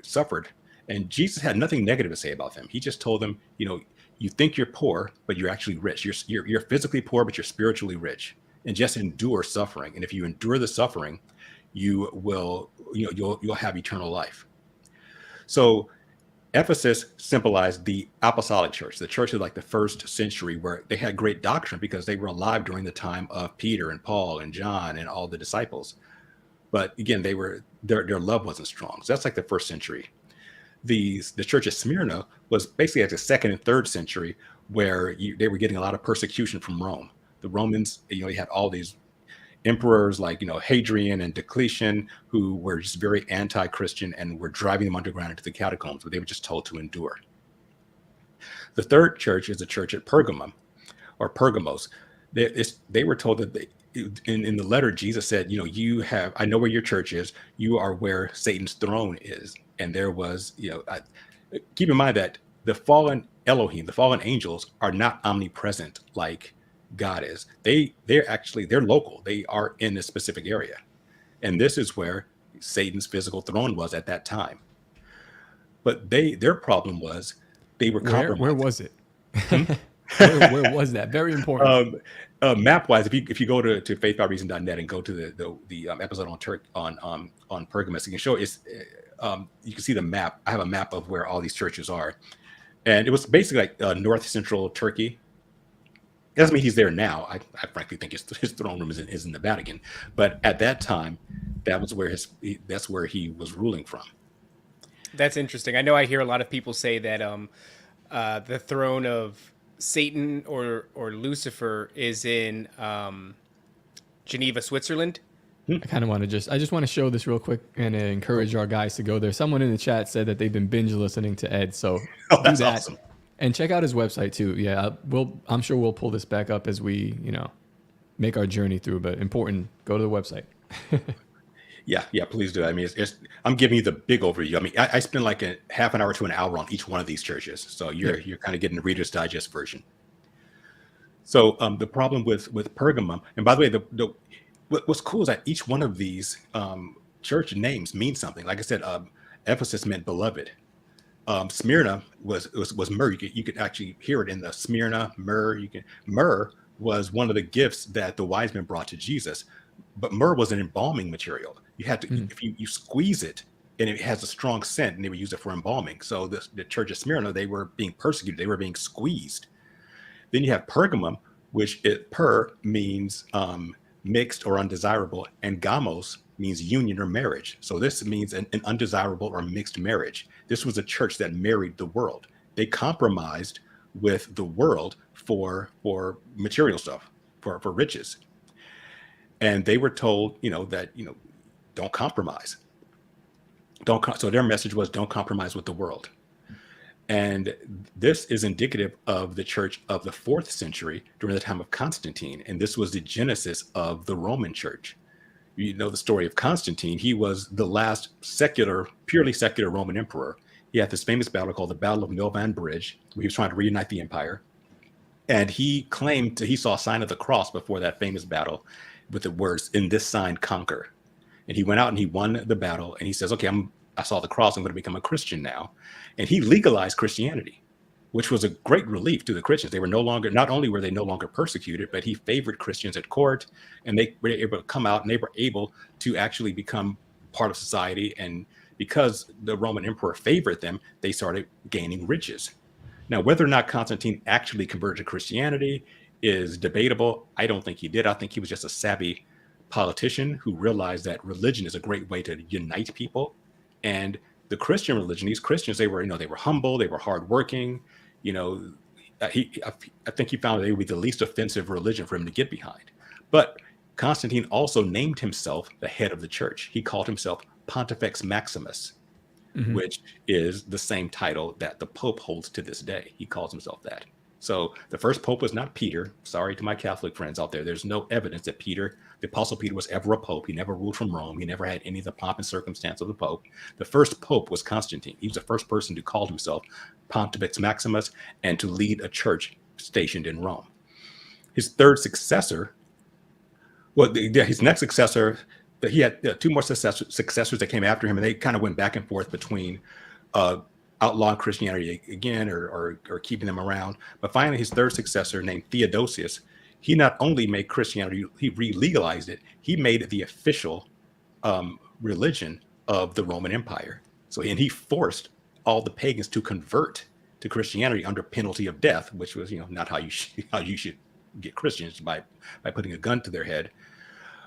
suffered. And Jesus had nothing negative to say about them. He just told them, you think you're poor, but you're actually rich. You're physically poor, but you're spiritually rich. And just endure suffering. And if you endure the suffering, you'll have eternal life. So Ephesus symbolized the apostolic church, the church of like the first century, where they had great doctrine because they were alive during the time of Peter and Paul and John and all the disciples. But again, their love wasn't strong. So that's like the first century. The church of Smyrna was basically like the second and third century, where they were getting a lot of persecution from Rome. The Romans, they had all these emperors like, Hadrian and Diocletian, who were just very anti-Christian and were driving them underground into the catacombs, but they were just told to endure. The third church is the church at Pergamum, or Pergamos. They were told that in the letter, Jesus said, I know where your church is. You are where Satan's throne is. And there was, keep in mind that the fallen Elohim, the fallen angels, are not omnipresent like God is. They're local. They are in a specific area. And this is where Satan's physical throne was at that time. But their problem was they were compromised. Where was it? where was that? Very important. Map-wise, if you go to faithbyreason.net and go to the episode on Pergamus, you can show you can see the map. I have a map of where all these churches are, and it was basically like north central Turkey. It doesn't mean he's there now. I frankly think his throne room is in the Vatican, but at that time, that's where he was ruling from. That's interesting. I know I hear a lot of people say that the throne of Satan or Lucifer is in Geneva, Switzerland. I kind of want to I just want to show this real quick and encourage our guys to go there. Someone in the chat said that they've been binge listening to Ed, so that's do that. Awesome. And check out his website too. Yeah, I'm sure we'll pull this back up as we, make our journey through. But important, go to the website. Yeah, please do. I mean, I'm giving you the big overview. I mean, I spend like a half an hour to an hour on each one of these churches, so you're kind of getting the Reader's Digest version. So the problem with Pergamum, and by the way, what's cool is that each one of these church names means something. Like I said, Ephesus meant beloved. Smyrna was myrrh. You could actually hear it in the Smyrna myrrh. Myrrh was one of the gifts that the wise men brought to Jesus, but myrrh was an embalming material. You had to if you squeeze it, and it has a strong scent, and they would use it for embalming. So the church of Smyrna, they were being persecuted. They were being squeezed. Then you have Pergamum, which per means mixed or undesirable, and gamos means union or marriage. So this means an undesirable or mixed marriage. This was a church that married the world. They compromised with the world for material stuff, for riches. And they were told, that, don't compromise. So their message was, don't compromise with the world. And this is indicative of the church of the 4th century during the time of Constantine. And this was the genesis of the Roman church. You know the story of Constantine. He was the last purely secular Roman emperor. He had this famous battle called the Battle of Milvian Bridge, where he was trying to reunite the empire. And he claimed he saw a sign of the cross before that famous battle with the words, "In this sign conquer." And he went out and he won the battle. And he says, okay, I saw the cross. I'm going to become a Christian now. And he legalized Christianity, which was a great relief to the Christians. They were not only were they no longer persecuted, but he favored Christians at court, and they were able to come out and they were able to actually become part of society. And because the Roman emperor favored them, they started gaining riches. Now, whether or not Constantine actually converted to Christianity is debatable. I don't think he did. I think he was just a savvy politician who realized that religion is a great way to unite people. And the Christian religion, these Christians, they were humble, they were hardworking. I think he found they would be the least offensive religion for him to get behind. But Constantine also named himself the head of the church. He called himself Pontifex Maximus, which is the same title that the Pope holds to this day. He calls himself that. So the first Pope was not Peter. Sorry to my Catholic friends out there. There's no evidence that the Apostle Peter, was ever a Pope. He never ruled from Rome. He never had any of the pomp and circumstance of the Pope. The first Pope was Constantine. He was the first person to call himself Pontifex Maximus and to lead a church stationed in Rome. His third successor, his next successor, he had two more successors that came after him, and they kind of went back and forth between outlawing Christianity again or keeping them around. But finally, his third successor, named Theodosius, he not only made Christianity, he re-legalized it, he made it the official religion of the Roman Empire. And he forced all the pagans to convert to Christianity under penalty of death, which was, not how you should get Christians, by putting a gun to their head.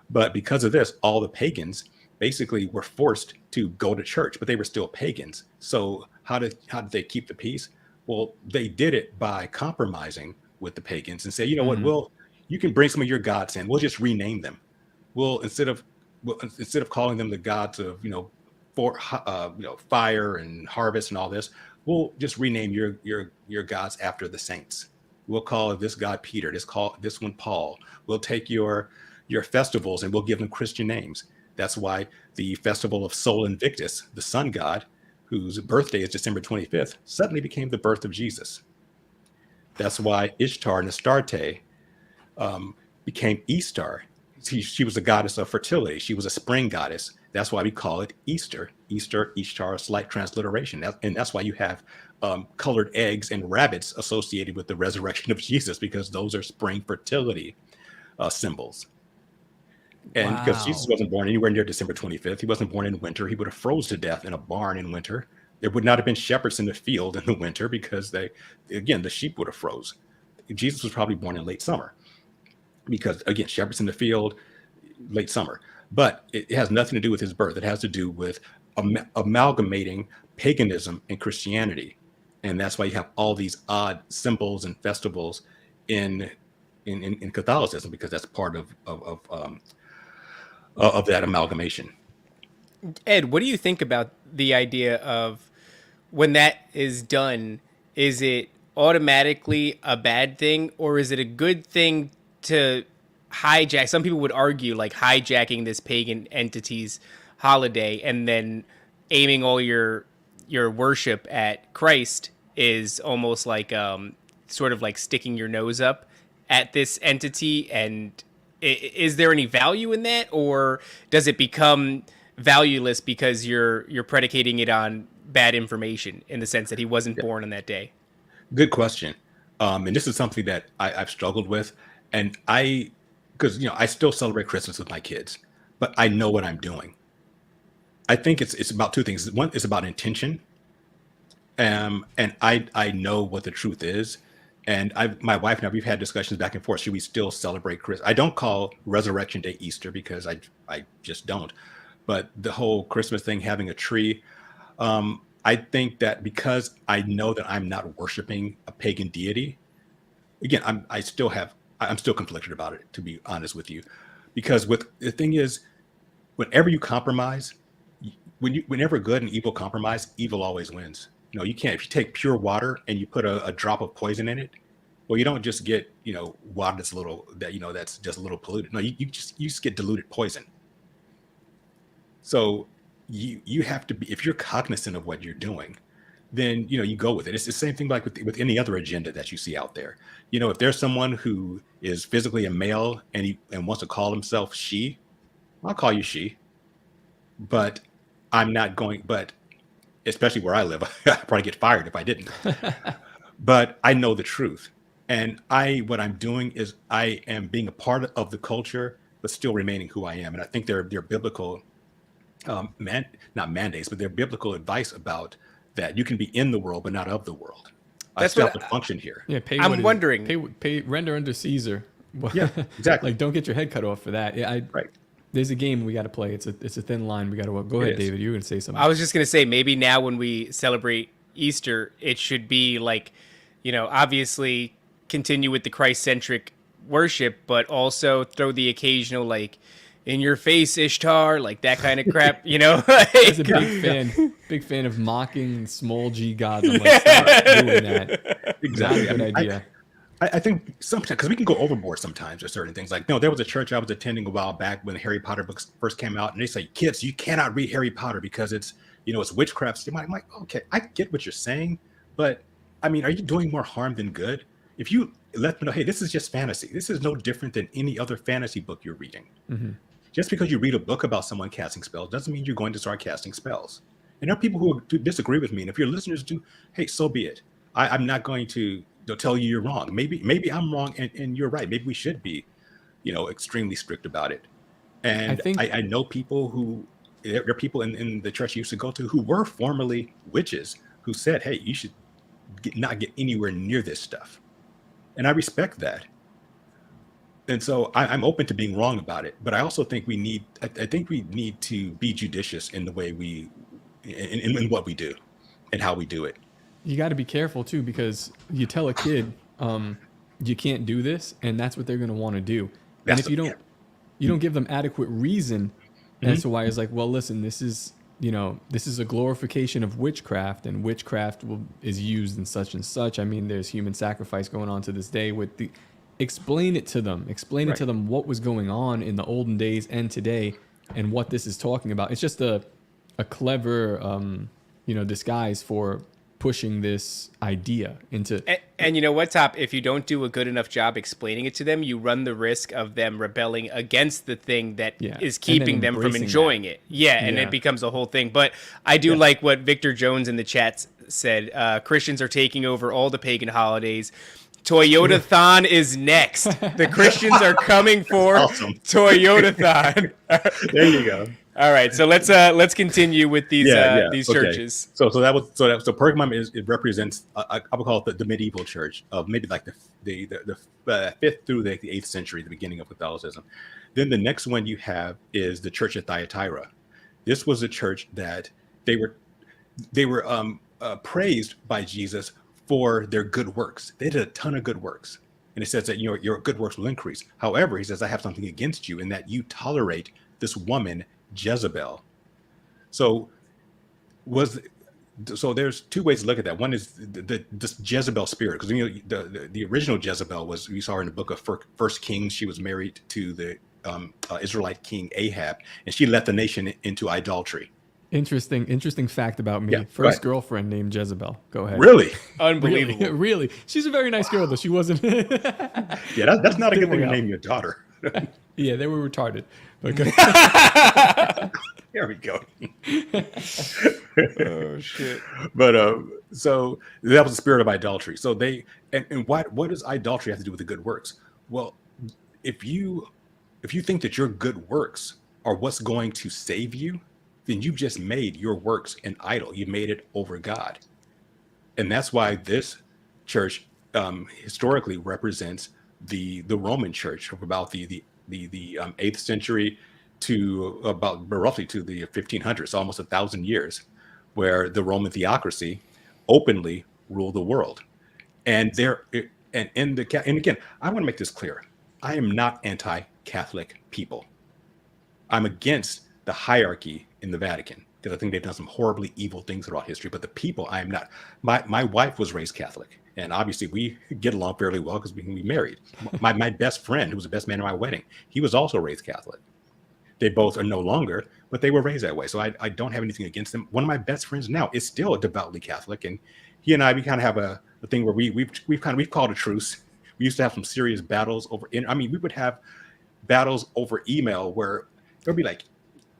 But because of this, all the pagans basically were forced to go to church, but they were still pagans. So how did they keep the peace? Well, they did it by compromising with the pagans and say, what, you can bring some of your gods in. We'll just rename them. we'll instead of calling them the gods of fire and harvest and all this, we'll just rename your gods after the saints. We'll call this god Peter, this one Paul. We'll take your festivals and we'll give them Christian names. That's why the festival of Sol Invictus, the sun god, whose birthday is December 25th, suddenly became the birth of Jesus. That's why Ishtar and Astarte became Easter. She was a goddess of fertility. She was a spring goddess. That's why we call it Easter. Easter, Ishtar, slight transliteration. And that's why you have colored eggs and rabbits associated with the resurrection of Jesus, because those are spring fertility symbols. And because Jesus wasn't born anywhere near December 25th, he wasn't born in winter. He would have froze to death in a barn in winter. There would not have been shepherds in the field in the winter because the sheep would have froze. Jesus was probably born in late summer because, again, shepherds in the field, late summer. But it has nothing to do with his birth. It has to do with amalgamating paganism and Christianity. And that's why you have all these odd symbols and festivals in Catholicism, because that's part of that amalgamation. Ed, what do you think about the idea of when that is done? Is it automatically a bad thing, or is it a good thing to hijack? Some people would argue like hijacking this pagan entity's holiday and then aiming all your worship at Christ is almost like sort of like sticking your nose up at this entity. And is there any value in that, or does it become valueless because you're predicating it on bad information in the sense that he wasn't born on that day? Good question. And this is something that I've struggled with, and because I still celebrate Christmas with my kids, but I know what I'm doing. I think it's about two things. One is about intention, and I know what the truth is. And my wife and I, we've had discussions back and forth. Should we still celebrate Christmas? I don't call Resurrection Day Easter because I just don't. But the whole Christmas thing, having a tree, I think that because I know that I'm not worshiping a pagan deity, again, I'm still conflicted about it, to be honest with you, because the thing is, whenever you compromise, whenever good and evil compromise, evil always wins. You can't. If you take pure water and you put a drop of poison in it, well, you don't just get water that's that's just a little polluted. No, you just get diluted poison. So you have to be, if you're cognizant of what you're doing, then you go with it. It's the same thing like with any other agenda that you see out there. If there's someone who is physically a male and wants to call himself she, I'll call you she. But I'm not going. But especially where I live, I'd probably get fired if I didn't. But I know the truth, and what I'm doing is I am being a part of the culture, but still remaining who I am. And I think they're biblical. Not mandates, but they're biblical advice about that. You can be in the world, but not of the world. I still have to function here. Yeah, pay render under Caesar. Yeah, exactly. Like, don't get your head cut off for that. Yeah, right. There's a game we got to play. It's a thin line we got to. Go ahead, David. You were gonna say something. I was just gonna say maybe now when we celebrate Easter, it should be like, obviously continue with the Christ-centric worship, but also throw the occasional like, in your face, Ishtar, like that kind of crap, As a big fan of mocking small g gods. I'm like, stop doing that. Exactly. Not a good idea. I think sometimes, because we can go overboard sometimes with certain things. Like, no, there was a church I was attending a while back when the Harry Potter books first came out, and they say, kids, you cannot read Harry Potter because it's witchcraft. I'm like, okay, I get what you're saying, but I mean, are you doing more harm than good? If you let them know, hey, this is just fantasy. This is no different than any other fantasy book you're reading. Mm-hmm. Just because you read a book about someone casting spells doesn't mean you're going to start casting spells. And there are people who disagree with me, and if your listeners do, hey, so be it. I'm not going to tell you you're wrong. Maybe I'm wrong and you're right. Maybe we should be, extremely strict about it. And I know people there are people in the church I used to go to who were formerly witches who said, hey, you should not get anywhere near this stuff. And I respect that. And so I'm open to being wrong about it. But I also think we need to be judicious in the way in what we do and how we do it. You got to be careful too, because you tell a kid you can't do this, and that's what they're going to want to do. And if you don't, you don't give them adequate reason as to why it's like, well, listen, this is a glorification of witchcraft, and witchcraft is used in such and such. I mean, there's human sacrifice going on to this day. Explain it to them. Explain it to them what was going on in the olden days and today, and what this is talking about. It's just a clever, disguise for pushing this idea into. And you know what, Top? If you don't do a good enough job explaining it to them, you run the risk of them rebelling against the thing that is keeping them from enjoying it. Yeah, and it becomes a whole thing. But I do like what Victor Jones in the chat said. Christians are taking over all the pagan holidays. Toyota-thon is next. The Christians are coming for Toyota-thon. There you go. All right, so let's continue with these churches. So Pergamum it represents I would call it the medieval church of maybe like the 5th through the 8th century, the beginning of Catholicism. Then the next one you have is the church at Thyatira. This was a church that they were praised by Jesus for their good works. They did a ton of good works, and it says that your good works will increase. However, he says, I have something against you in that you tolerate this woman Jezebel. So there's two ways to look at that. One is this Jezebel spirit, because the original Jezebel was, we saw her in the book of First Kings. She was married to the Israelite king Ahab, and she led the nation into idolatry. Interesting fact about me. First girlfriend named Jezebel. Go ahead. Really? Unbelievable. Really. She's a very nice girl, though. She wasn't. Yeah, that's not a good thing to name your daughter. Yeah, they were retarded. Okay. There we go. Oh shit. But so that was the spirit of idolatry. So and what does idolatry have to do with the good works? Well, if you think that your good works are what's going to save you, then you've just made your works an idol. You made it over God. And that's why this church historically represents the Roman church of about the 8th century to about roughly to the 1500s, almost 1,000 years, where the Roman theocracy openly ruled the world. And again, I want to make this clear. I am not anti-Catholic people. I'm against the hierarchy in the Vatican, because I think they've done some horribly evil things throughout history. But the people, I am not. My wife was raised Catholic, and obviously we get along fairly well because we married. My best friend, who was the best man at my wedding, he was also raised Catholic. They both are no longer, but they were raised that way. So I don't have anything against them. One of my best friends now is still devoutly Catholic, and he and I, we kind of have a thing where we've called a truce. We used to have some serious battles over. We would have battles over email where there'd be like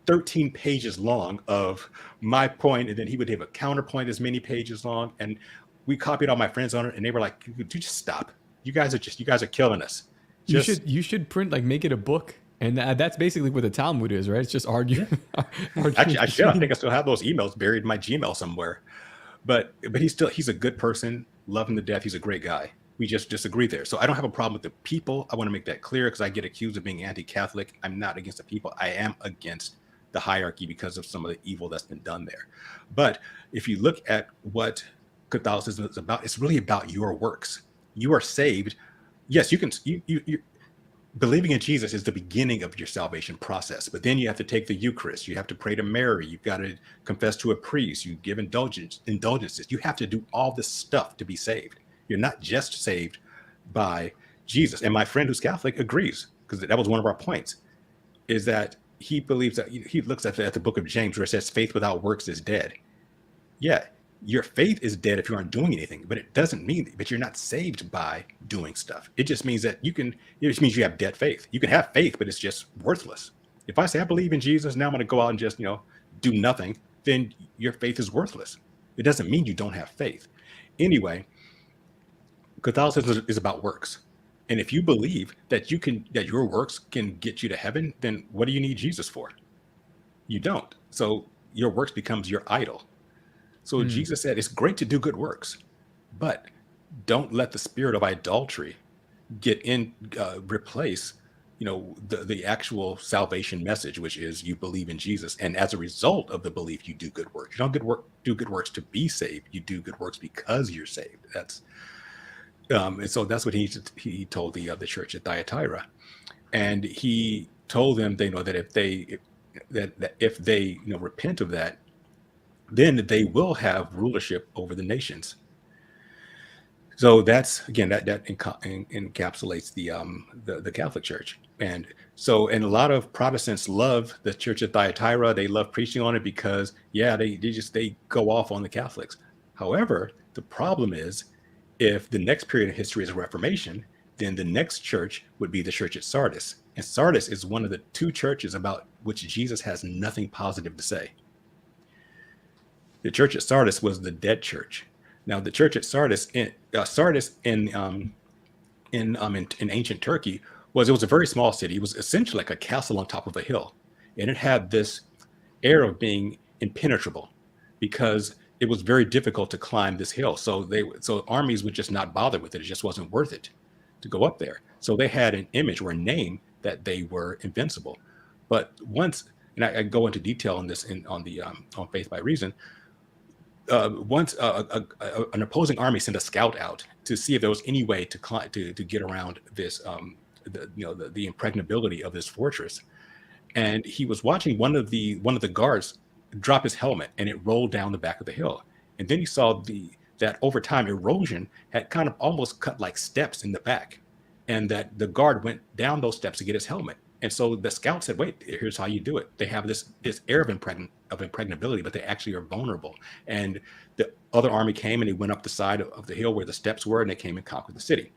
13 pages long of my point, and then he would have a counterpoint as many pages long, and we copied all my friends on it, and they were like, "Dude, just stop! You guys are killing us." You should print, like, make it a book, and that's basically what the Talmud is, right? It's just argue. Actually, I think I still have those emails buried in my Gmail somewhere, but he's a good person, love him to death. He's a great guy. We just disagree there. So I don't have a problem with the people. I want to make that clear because I get accused of being anti-Catholic. I'm not against the people. I am against the hierarchy because of some of the evil that's been done there. But if you look at what Catholicism is about, it's really about your works. You are saved. Yes, you believing in Jesus is the beginning of your salvation process, but then you have to take the Eucharist. You have to pray to Mary. You've got to confess to a priest. You give indulgences. You have to do all this stuff to be saved. You're not just saved by Jesus. And my friend who's Catholic agrees, because that was one of our points, is that he believes that he looks at the book of James where it says faith without works is dead. Yeah, your faith is dead if you aren't doing anything, but it doesn't mean that you're not saved by doing stuff. It just means that it just means you have dead faith. You can have faith, but it's just worthless. If I say I believe in Jesus, now I'm going to go out and just, do nothing, then your faith is worthless. It doesn't mean you don't have faith. Anyway, Catholicism is about works. And if you believe that your works can get you to heaven, then what do you need Jesus for? You don't. So your works becomes your idol. So Jesus said, it's great to do good works, but don't let the spirit of idolatry replace, the actual salvation message, which is you believe in Jesus. And as a result of the belief, you do good works. You don't do good works to be saved. You do good works because you're saved. And so that's what he told the church at Thyatira. And he told them they know that if they repent of that, then they will have rulership over the nations. So that's again that encapsulates the Catholic Church, and a lot of Protestants love the Church of Thyatira. They love preaching on it because they go off on the Catholics. However, the problem is, if the next period of history is Reformation, then the next church would be the church at Sardis, and Sardis is one of the two churches about which Jesus has nothing positive to say. The church at Sardis was the dead church. Now, the church at Sardis in ancient Turkey was a very small city. It was essentially like a castle on top of a hill, and it had this air of being impenetrable because it was very difficult to climb this hill. So armies would just not bother with it. It just wasn't worth it to go up there. So they had an image or a name that they were invincible. But once, and I go into detail on this on Faith by Reason. Once an opposing army sent a scout out to see if there was any way to get around this, the impregnability of this fortress, and he was watching one of the guards drop his helmet, and it rolled down the back of the hill, and then he saw that over time erosion had kind of almost cut like steps in the back, and that the guard went down those steps to get his helmet. And so the scout said, wait, here's how you do it. They have this air of impregnability, but they actually are vulnerable. And the other army came and they went up the side of the hill where the steps were, and they came and conquered the city.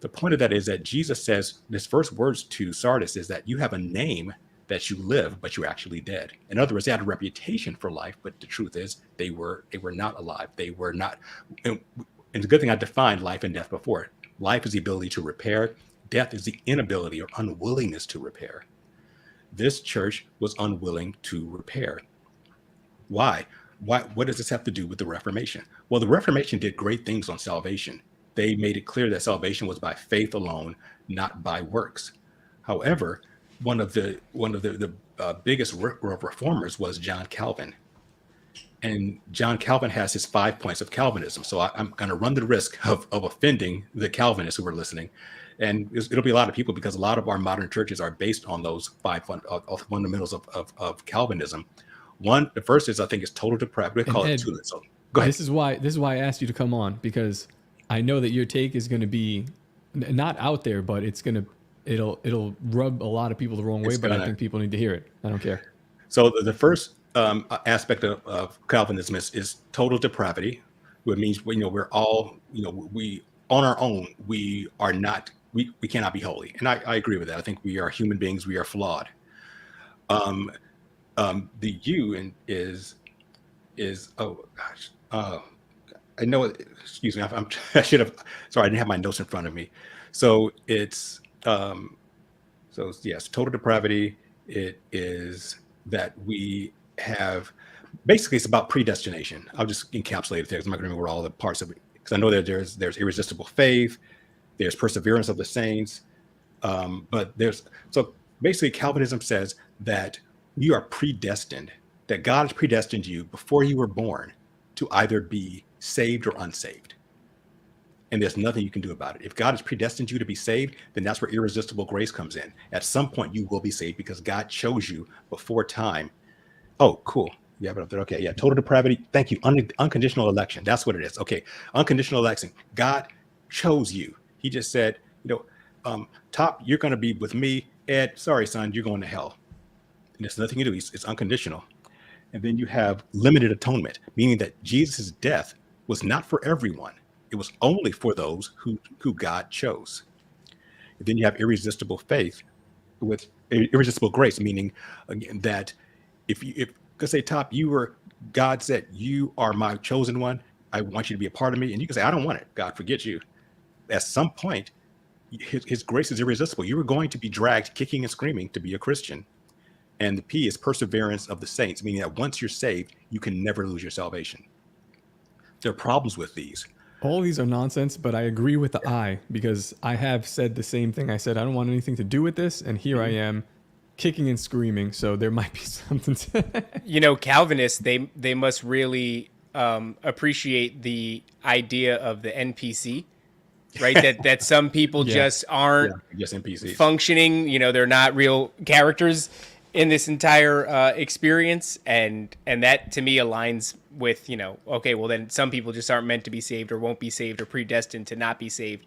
The point of that is that Jesus says, his first words to Sardis is that you have a name that you live, but you're actually dead. In other words, they had a reputation for life, but the truth is they were not alive. They were not. And it's a good thing I defined life and death before. Life is the ability to repair. Death is the inability or unwillingness to repair. This church was unwilling to repair. Why? What does this have to do with the Reformation? Well, the Reformation did great things on salvation. They made it clear that salvation was by faith alone, not by works. However, one of the biggest reformers was John Calvin. And John Calvin has his 5 points of Calvinism. So I'm going to run the risk of offending the Calvinists who are listening. And it'll be a lot of people because a lot of our modern churches are based on those five fundamentals of Calvinism. The first is, I think, is total depravity. We call it two. So go ahead. This is why I asked you to come on, because I know that your take is going to be not out there, but it'll rub a lot of people the wrong way. But I think people need to hear it. I don't care. So the first aspect of Calvinism is total depravity, which means we're all we on our own we are not. We cannot be holy. And I agree with that. I think we are human beings. We are flawed. The U is oh gosh. I know. Excuse me. I should have. Sorry, I didn't have my notes in front of me. So it's so yes, total depravity. It is that we have. Basically, it's about predestination. I'll just encapsulate it there. I'm not going to remember all the parts of it because I know that there's irresistible faith. There's perseverance of the saints, but so basically Calvinism says that you are predestined, that God has predestined you before you were born to either be saved or unsaved. And there's nothing you can do about it. If God has predestined you to be saved, then that's where irresistible grace comes in. At some point you will be saved because God chose you before time. Oh, cool. Yeah, but okay. Yeah. Total depravity. Thank you. Unconditional election. That's what it is. Okay. Unconditional election. God chose you. He just said, Top, you're going to be with me. Ed, sorry, son, you're going to hell. And there's nothing you do. It's unconditional. And then you have limited atonement, meaning that Jesus' death was not for everyone. It was only for those who God chose. And then you have irresistible faith with irresistible grace, meaning again that if say, Top, God said, you are my chosen one. I want you to be a part of me. And you can say, I don't want it. God, forget you. At some point, his grace is irresistible. You are going to be dragged kicking and screaming to be a Christian. And the P is perseverance of the saints, meaning that once you're saved, you can never lose your salvation. There are problems with these. All of these are nonsense, but I agree with the I, because I have said the same thing. I said, I don't want anything to do with this. And here I am kicking and screaming. So there might be something to Calvinists, they must really appreciate the idea of the NPC. right? That some people just aren't just NPCs functioning. You know, they're not real characters in this entire experience, and that to me aligns with, you know, okay, well then some people just aren't meant to be saved or won't be saved or predestined to not be saved,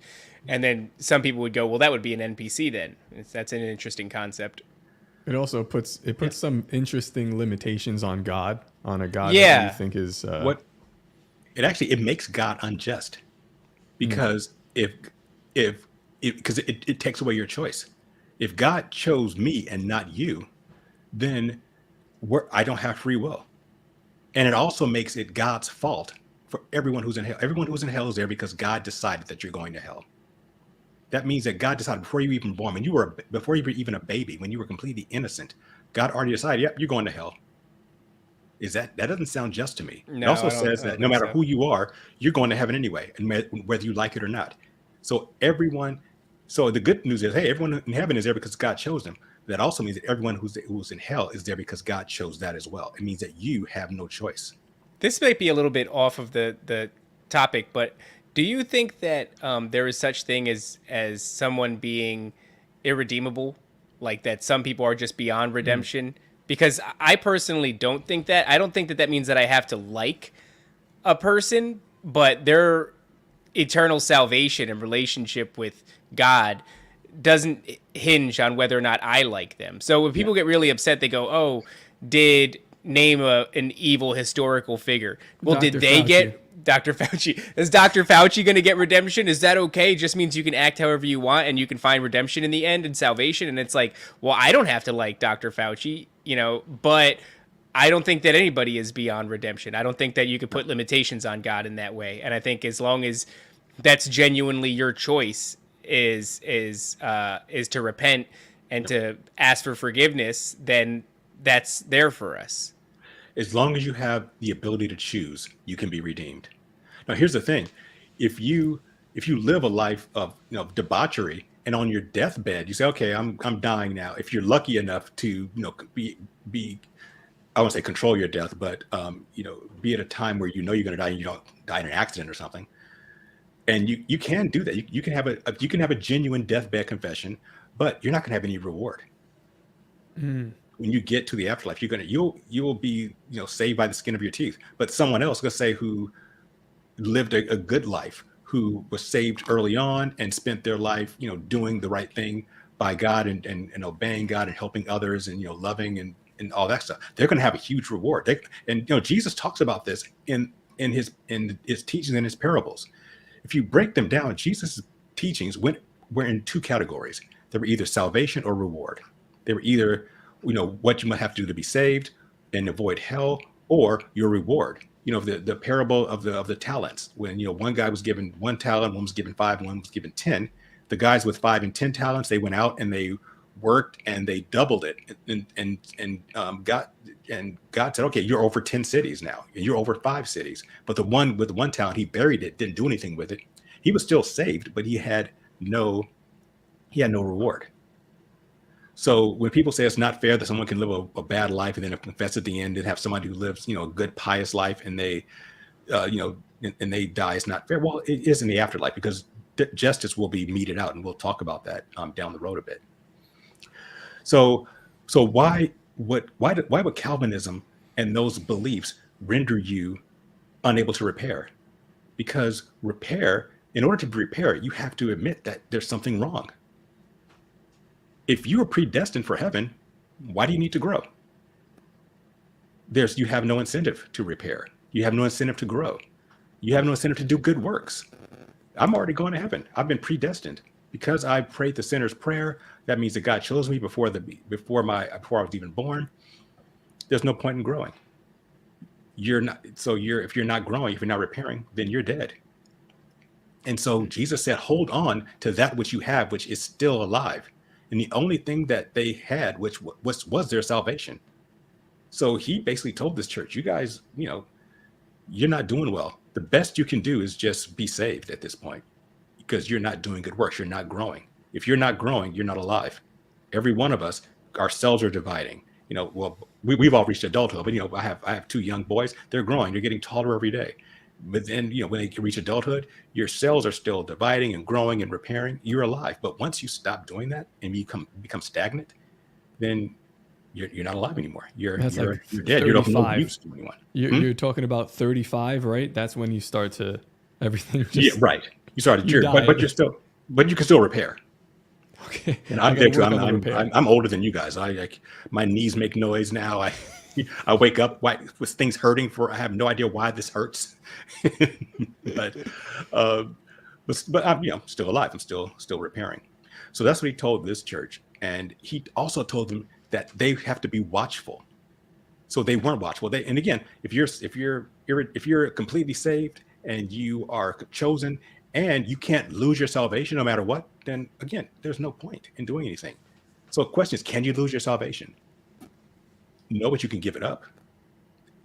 and then some people would go, well, that would be an NPC then. That's an interesting concept. It also puts some interesting limitations on God, on a God that you think is what it makes God unjust, because because it takes away your choice. If God chose me and not you, then I don't have free will. And it also makes it God's fault for everyone who's in hell. Everyone who's in hell is there because God decided that you're going to hell. That means that God decided before you were even born, before you were even a baby, when you were completely innocent, God already decided, yep, you're going to hell. That doesn't sound just to me. No, it also says that no matter who you are, you're going to heaven anyway, and whether you like it or not. So the good news is, hey, everyone in heaven is there because God chose them. That also means that everyone who's in hell is there because God chose that as well. It means that you have no choice. This might be a little bit off of the topic, but do you think that there is such thing as someone being irredeemable, like that some people are just beyond redemption? Because I personally don't think that. I don't think that means that I have to like a person, but their eternal salvation and relationship with God doesn't hinge on whether or not I like them. So when people get really upset, they go, "Oh, name an evil historical figure." Well, Dr. did they Fauci. get Dr. Fauci? Is Dr. Fauci going to get redemption? Is that okay? It just means you can act however you want and you can find redemption in the end and salvation. And it's like, well, I don't have to like Dr. Fauci, you know, but I don't think that anybody is beyond redemption. I don't think that you could put limitations on God in that way. And I think as long as that's genuinely your choice, is to repent and to ask for forgiveness, then that's there for us. As long as you have the ability to choose, you can be redeemed. Now, here's the thing: if you live a life of debauchery, and on your deathbed you say, "Okay, I'm dying now." If you're lucky enough to be I won't say control your death, but be at a time where you're going to die and you don't die in an accident or something. And you can do that. You can have a genuine deathbed confession, but you're not going to have any reward. When you get to the afterlife, you will be saved by the skin of your teeth. But someone else, let's say, who lived a good life, who was saved early on and spent their life doing the right thing by God and obeying God and helping others and loving and all that stuff, they're going to have a huge reward. Jesus talks about this in his teachings and his parables. If you break them down, Jesus' teachings were in two categories. They were either salvation or reward. They were either, what you might have to do to be saved and avoid hell, or your reward. The parable of the talents, when one guy was given 1 talent, one was given 5, one was given 10. The guys with 5 and 10 talents, they went out and they worked and they doubled it, and God said, okay, you're over 10 cities now, and you're over 5 cities. But the one with 1 talent, he buried it, didn't do anything with it. He was still saved, but he had no reward. So when people say it's not fair that someone can live a bad life and then confess at the end, and have somebody who lives a good pious life and they and they die, it's not fair. Well, it is in the afterlife, because justice will be meted out, and we'll talk about that down the road a bit. So why would Calvinism and those beliefs render you unable to repair? Because in order to repair, you have to admit that there's something wrong. If you are predestined for heaven, why do you need to grow? You have no incentive to repair. You have no incentive to grow. You have no incentive to do good works. I'm already going to heaven. I've been predestined. Because I prayed the sinner's prayer, that means that God chose me before I was even born. There's no point in growing. If you're not growing, if you're not repairing, then you're dead. And so Jesus said, hold on to that which you have, which is still alive. And the only thing that they had, which was their salvation. So he basically told this church, you guys, you're not doing well. The best you can do is just be saved at this point, because you're not doing good works. You're not growing. If you're not growing, you're not alive. Every one of us, our cells are dividing. We've all reached adulthood, but I have 2 young boys. They're growing. They're getting taller every day. But then, when they can reach adulthood, your cells are still dividing and growing and repairing. You're alive. But once you stop doing that and you become stagnant, then you're not alive anymore. You're dead. You're of no use to anyone. You're talking about 35, right? That's when you start to everything. Right. You started, but you can still repair. Okay. And I'm older than you guys. My knees make noise now. I wake up with things hurting I have no idea why this hurts. but I'm still alive. I'm still repairing. So that's what he told this church. And he also told them that they have to be watchful. So they weren't watchful. And again, if you're completely saved and you are chosen and you can't lose your salvation no matter what, then again, there's no point in doing anything. So the question is, can you lose your salvation? No, but you can give it up.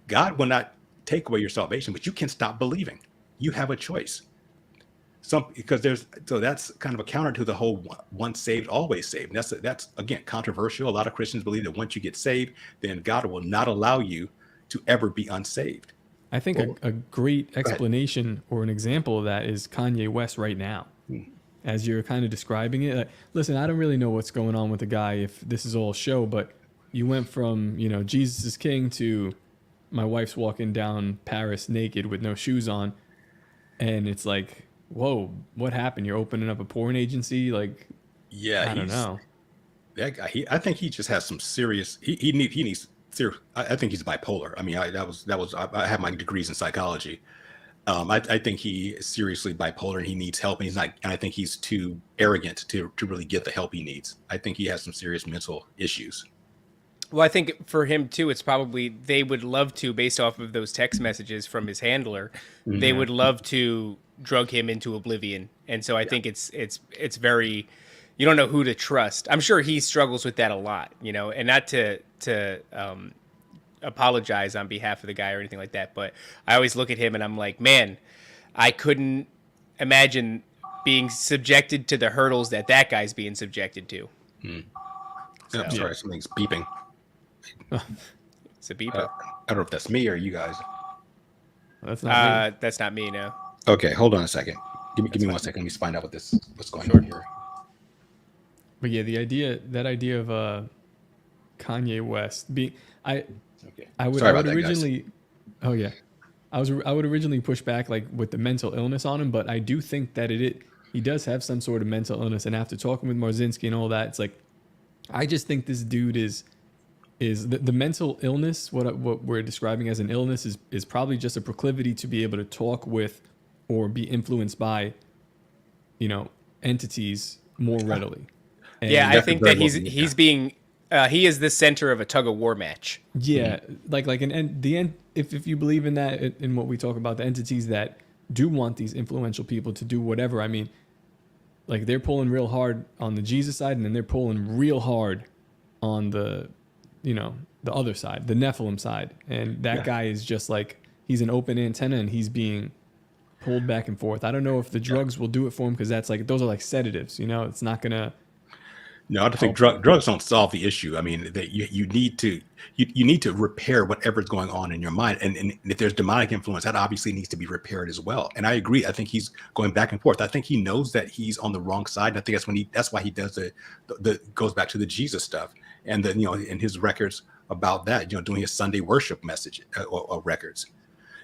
God will not take away your salvation, but you can stop believing. You have a choice. So that's kind of a counter to the whole once saved, always saved. And that's again controversial. A lot of Christians believe that once you get saved, then God will not allow you to ever be unsaved. I think a great explanation or an example of that is Kanye West right now. As you're kind of describing it. Listen, I don't really know what's going on with the guy, if this is all show, but you went from, Jesus is king to my wife's walking down Paris naked with no shoes on. And it's like, whoa, what happened? You're opening up a porn agency? I don't know. That guy, I think he just has some serious, he needs serious, I think he's bipolar. I mean, I have my degrees in psychology. I think he is seriously bipolar and he needs help. And I think he's too arrogant to really get the help he needs. I think he has some serious mental issues. Well, I think for him too, it's probably they would love to, based off of those text messages from his handler, they would love to drug him into oblivion. And so I think it's very, you don't know who to trust. I'm sure he struggles with that a lot, and not to apologize on behalf of the guy or anything like that. But I always look at him and I'm like, man, I couldn't imagine being subjected to the hurdles that guy's being subjected to. So, I'm sorry, something's beeping. It's a beeper. I don't know if that's me or you guys. That's not me. That's not me, no. Okay, hold on a second. Give me 1 second. Let me find out what's going on here. But yeah, that idea of Kanye West being, I would originally, I would originally push back with the mental illness on him, but I do think that he does have some sort of mental illness. And after talking with Marzinski and all that, it's like, I just think this dude is the mental illness, what we're describing as an illness, is probably just a proclivity to be able to talk with or be influenced by, entities more readily. And I think that he's being he is the center of a tug of war match. Yeah, if you believe in that, in what we talk about, the entities that do want these influential people to do whatever. I mean, they're pulling real hard on the Jesus side, and then they're pulling real hard on the other side, the Nephilim side. And that guy is just he's an open antenna and he's being pulled back and forth. I don't know if the drugs will do it for him, because that's those are sedatives, it's not gonna. No, I don't think drugs don't solve the issue. I mean, you need to repair whatever's going on in your mind, and if there's demonic influence, that obviously needs to be repaired as well. And I agree. I think he's going back and forth. I think he knows that he's on the wrong side. And I think that's why he does the goes back to the Jesus stuff, and in his records about that, doing his Sunday worship message or records.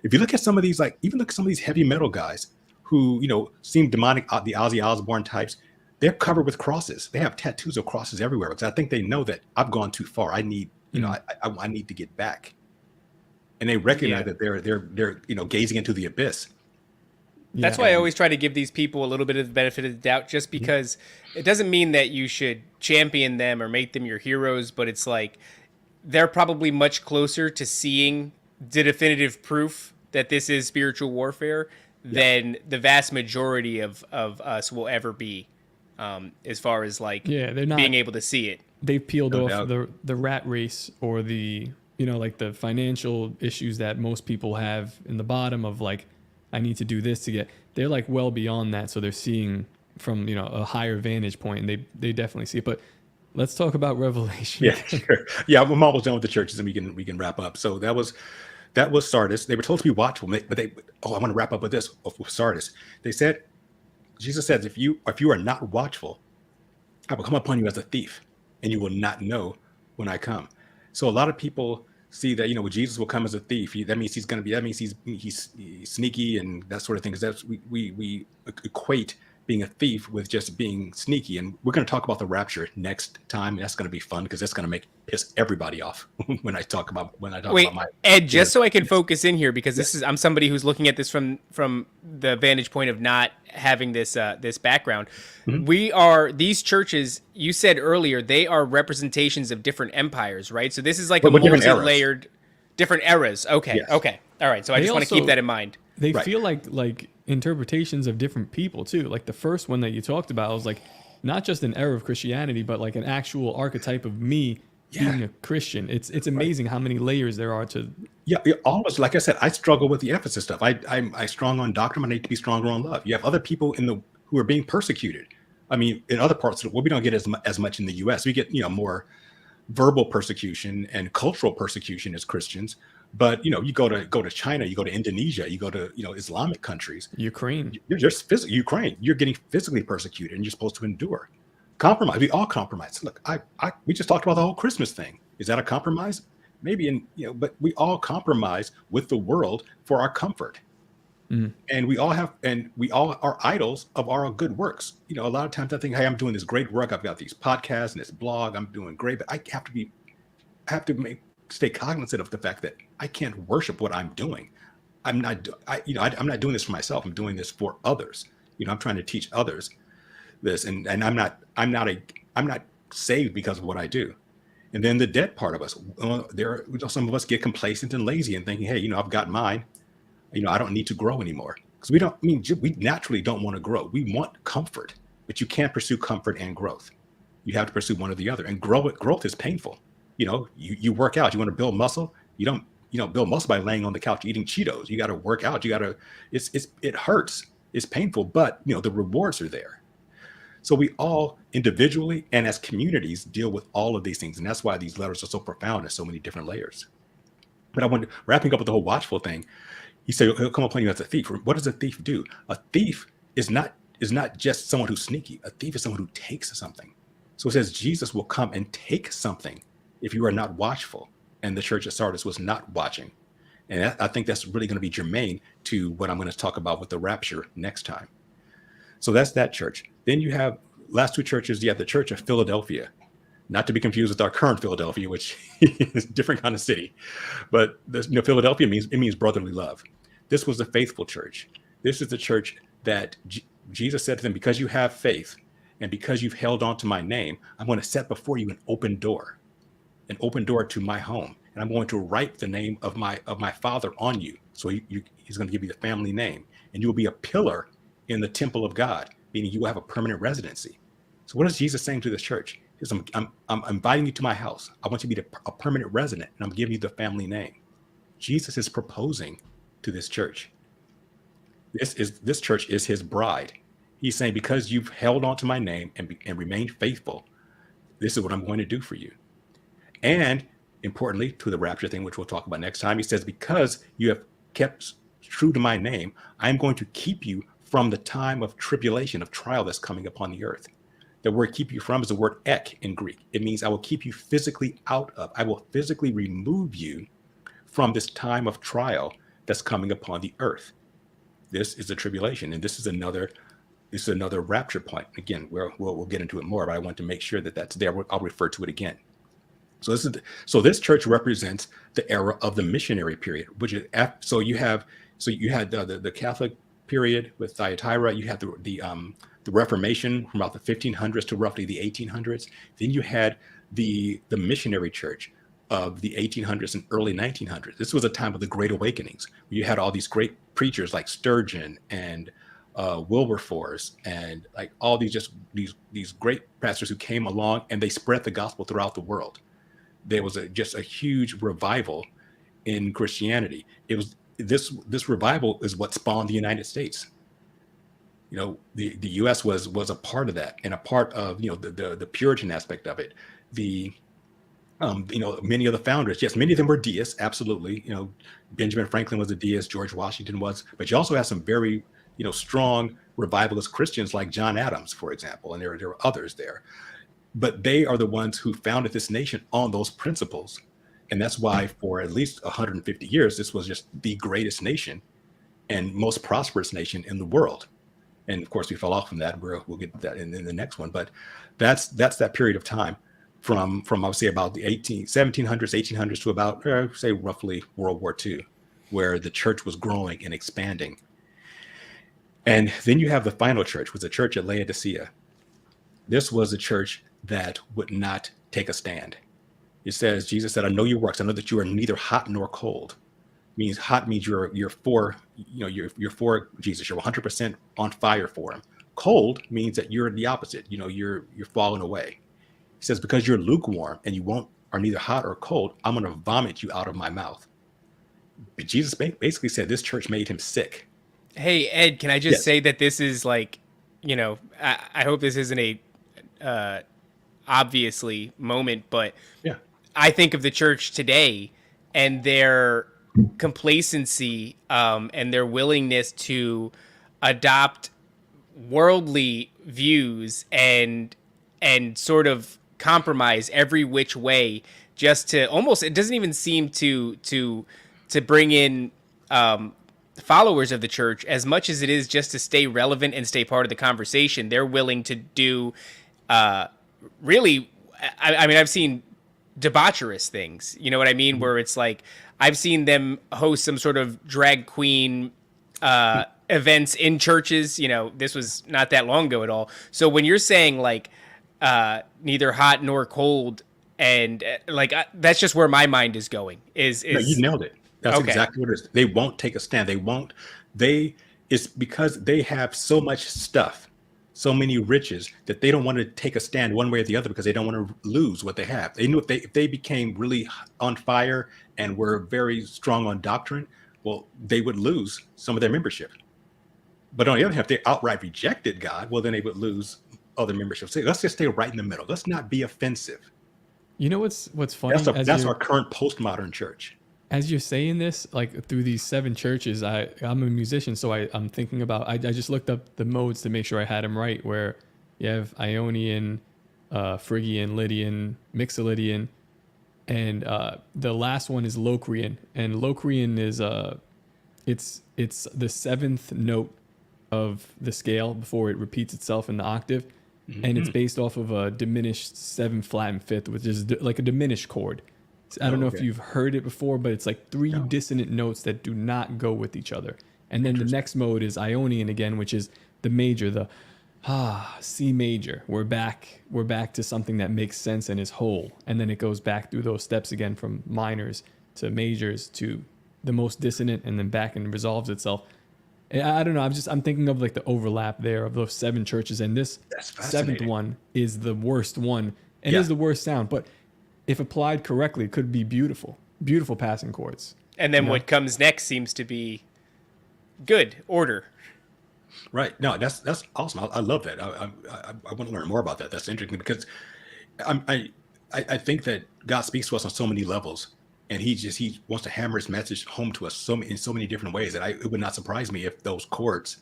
If you look at some of these, even look at some of these heavy metal guys who seem demonic, the Ozzy Osbourne types. They're covered with crosses. They have tattoos of crosses everywhere, because I think they know that I've gone too far. I need, I need to get back. And they recognize that they're gazing into the abyss. That's why I always try to give these people a little bit of the benefit of the doubt, just because it doesn't mean that you should champion them or make them your heroes, but it's they're probably much closer to seeing the definitive proof that this is spiritual warfare than the vast majority of us will ever be. As far as they're not being able to see it, they've peeled off the rat race or the the financial issues that most people have in the bottom of I need to do this to get. They're well beyond that, so they're seeing from a higher vantage point, and they definitely see it. But let's talk about Revelation. Yeah, sure. Yeah, I'm almost done with the churches, and we can wrap up. So that was That was Sardis. They were told to be watchful, but I want to wrap up with this with Sardis. They said, Jesus says, if you are not watchful, I will come upon you as a thief, and you will not know when I come. So a lot of people see that, Jesus will come as a thief. That means he's sneaky and that sort of thing. Because that's we equate being a thief with just being sneaky. And we're going to talk about the rapture next time. That's going to be fun because that's going to piss everybody off when I talk about about my Ed, just so I can focus in here, because I'm somebody who's looking at this from the vantage point of not having this this background. Mm-hmm. These churches, you said earlier, they are representations of different empires, right? So this is like a multi-layered different eras. Okay. Yes. Okay. All right. So I just want to keep that in mind. They feel like interpretations of different people too. Like the first one that you talked about was like not just an era of Christianity, but like an actual archetype of me being a Christian. It's amazing how many layers there are to. Yeah, almost like I said, I struggle with the Ephesus stuff. I'm strong on doctrine. I need to be stronger on love. You have other people who are being persecuted. I mean, in other parts of the world, we don't get as much in the U.S. We get more verbal persecution and cultural persecution as Christians. But you go to China, you go to Indonesia, you go to Islamic countries, Ukraine. You're just Ukraine. You're getting physically persecuted, and you're supposed to endure. Compromise. We all compromise. Look, we just talked about the whole Christmas thing. Is that a compromise? Maybe, but we all compromise with the world for our comfort. Mm. And we all are idols of our good works. A lot of times I think, hey, I'm doing this great work. I've got these podcasts and this blog. I'm doing great, but I have to stay cognizant of the fact that I can't worship what I'm doing. I'm not doing this for myself. I'm doing this for others. I'm trying to teach others this, and I'm not saved because of what I do. And then the dead part of us, some of us get complacent and lazy and thinking, hey, I've got mine. I don't need to grow anymore, because we naturally don't want to grow. We want comfort, but you can't pursue comfort and growth. You have to pursue one or the other, and growth is painful. You work out, you want to build muscle. You don't build muscle by laying on the couch eating Cheetos. You got to work out. It hurts. It's painful, but the rewards are there. So we all individually and as communities deal with all of these things. And that's why these letters are so profound and so many different layers. But wrapping up with the whole watchful thing, he said, he'll come upon you as a thief. What does a thief do? A thief is not just someone who's sneaky. A thief is someone who takes something. So it says Jesus will come and take something if you are not watchful. And the church at Sardis was not watching. And I think that's really going to be germane to what I'm going to talk about with the rapture next time. So that's that church. Then you have last two churches. You have the Church of Philadelphia, not to be confused with our current Philadelphia, which is a different kind of city. But Philadelphia means brotherly love. This was a faithful church. This is the church that Jesus said to them, because you have faith and because you've held on to my name, I'm going to set before you an open door to my home. And I'm going to write the name of my Father on you. So he's going to give you the family name, and you will be a pillar in the temple of God, meaning you will have a permanent residency. So what is Jesus saying to this church? He says, I'm inviting you to my house. I want you to be a permanent resident, and I'm giving you the family name. Jesus is proposing to this church. This church is his bride. He's saying, because you've held on to my name and remained faithful, this is what I'm going to do for you. And importantly, to the rapture thing, which we'll talk about next time, he says, because you have kept true to my name, I'm going to keep you from the time of tribulation, of trial that's coming upon the earth. The word keep you from is the word ek in Greek. It means I will keep you physically out of. I will physically remove you from this time of trial that's coming upon the earth. This is the tribulation, and this is another rapture point. Again, we'll get into it more, but I want to make sure that that's there. I'll refer to it again. So this church represents the era of the missionary period, which is you had the Catholic period with Thyatira. You had the Reformation from about the 1500s to roughly the 1800s. Then you had the missionary church of the 1800s and early 1900s. This was a time of the Great Awakenings, where you had all these great preachers like Sturgeon and Wilberforce and like all these great pastors who came along and they spread the gospel throughout the world. There was just a huge revival in Christianity. It was this revival is what spawned the United States. The U.S. was a part of that, and a part of the Puritan aspect of it. Many of the founders, yes, many of them were deists, absolutely. Benjamin Franklin was a deist, George Washington was, but you also have some very, strong revivalist Christians like John Adams, for example, and there were others there. But they are the ones who founded this nation on those principles. And that's why for at least 150 years, this was just the greatest nation and most prosperous nation in the world. And of course, we fell off from that. We'll get that in the next one. But that's that period of time from I would say about the 1700s, 1800s to about, say, roughly World War II, where the church was growing and expanding. And then you have the final church, was the church at Laodicea. This was a church that would not take a stand. It says, Jesus said, I know your works. I know that you are neither hot nor cold. Means hot means you're for, you're for Jesus. You're 100% on fire for him. Cold means that you're the opposite. You're falling away. He says, because you're lukewarm and you are neither hot or cold, I'm going to vomit you out of my mouth. But Jesus basically said this church made him sick. Hey, Ed, can I just say that this is like, I hope this isn't a obviously moment, but yeah, I think of the church today and their complacency and their willingness to adopt worldly views and sort of compromise every which way, just to almost, it doesn't even seem to bring in followers of the church as much as it is just to stay relevant and stay part of the conversation. They're willing to do really, I mean, I've seen debaucherous things, you know what I mean? Where it's like, I've seen them host some sort of drag queen events in churches. This was not that long ago at all. So when you're saying like neither hot nor cold, and that's just where my mind is going. No, you nailed it. That's okay. Exactly what it is. They won't take a stand. It's because they have so much stuff, so many riches, that they don't want to take a stand one way or the other because they don't want to lose what they have. They knew if they became really on fire and were very strong on doctrine, well, they would lose some of their membership. But on the other hand, if they outright rejected God, well, then they would lose other membership. So let's just stay right in the middle. Let's not be offensive. You know what's funny? That's our current postmodern church. As you're saying this, like through these 7 churches, I'm a musician, so I'm thinking about, I just looked up the modes to make sure I had them right, where you have Ionian, Phrygian, Lydian, Mixolydian, and the last one is Locrian. And Locrian is it's the 7th note of the scale before it repeats itself in the octave, and it's based off of a diminished 7 flattened fifth, which is like a diminished chord. I don't know if you've heard it before, but it's like 3 dissonant notes that do not go with each other. And then the next mode is Ionian again, which is the major, the C major. We're back to something that makes sense and is whole. And then it goes back through those steps again from minors to majors to the most dissonant, and then back and resolves itself. I don't know. I'm thinking of like the overlap there of those 7 churches, and this 7th one is the worst one and is the worst sound. But if applied correctly, it could be beautiful passing chords. And then what comes next seems to be good order. Right. No, that's awesome. I love that. I want to learn more about that. That's interesting because I think that God speaks to us on so many levels, and he wants to hammer his message home to us in so many different ways that it would not surprise me if those chords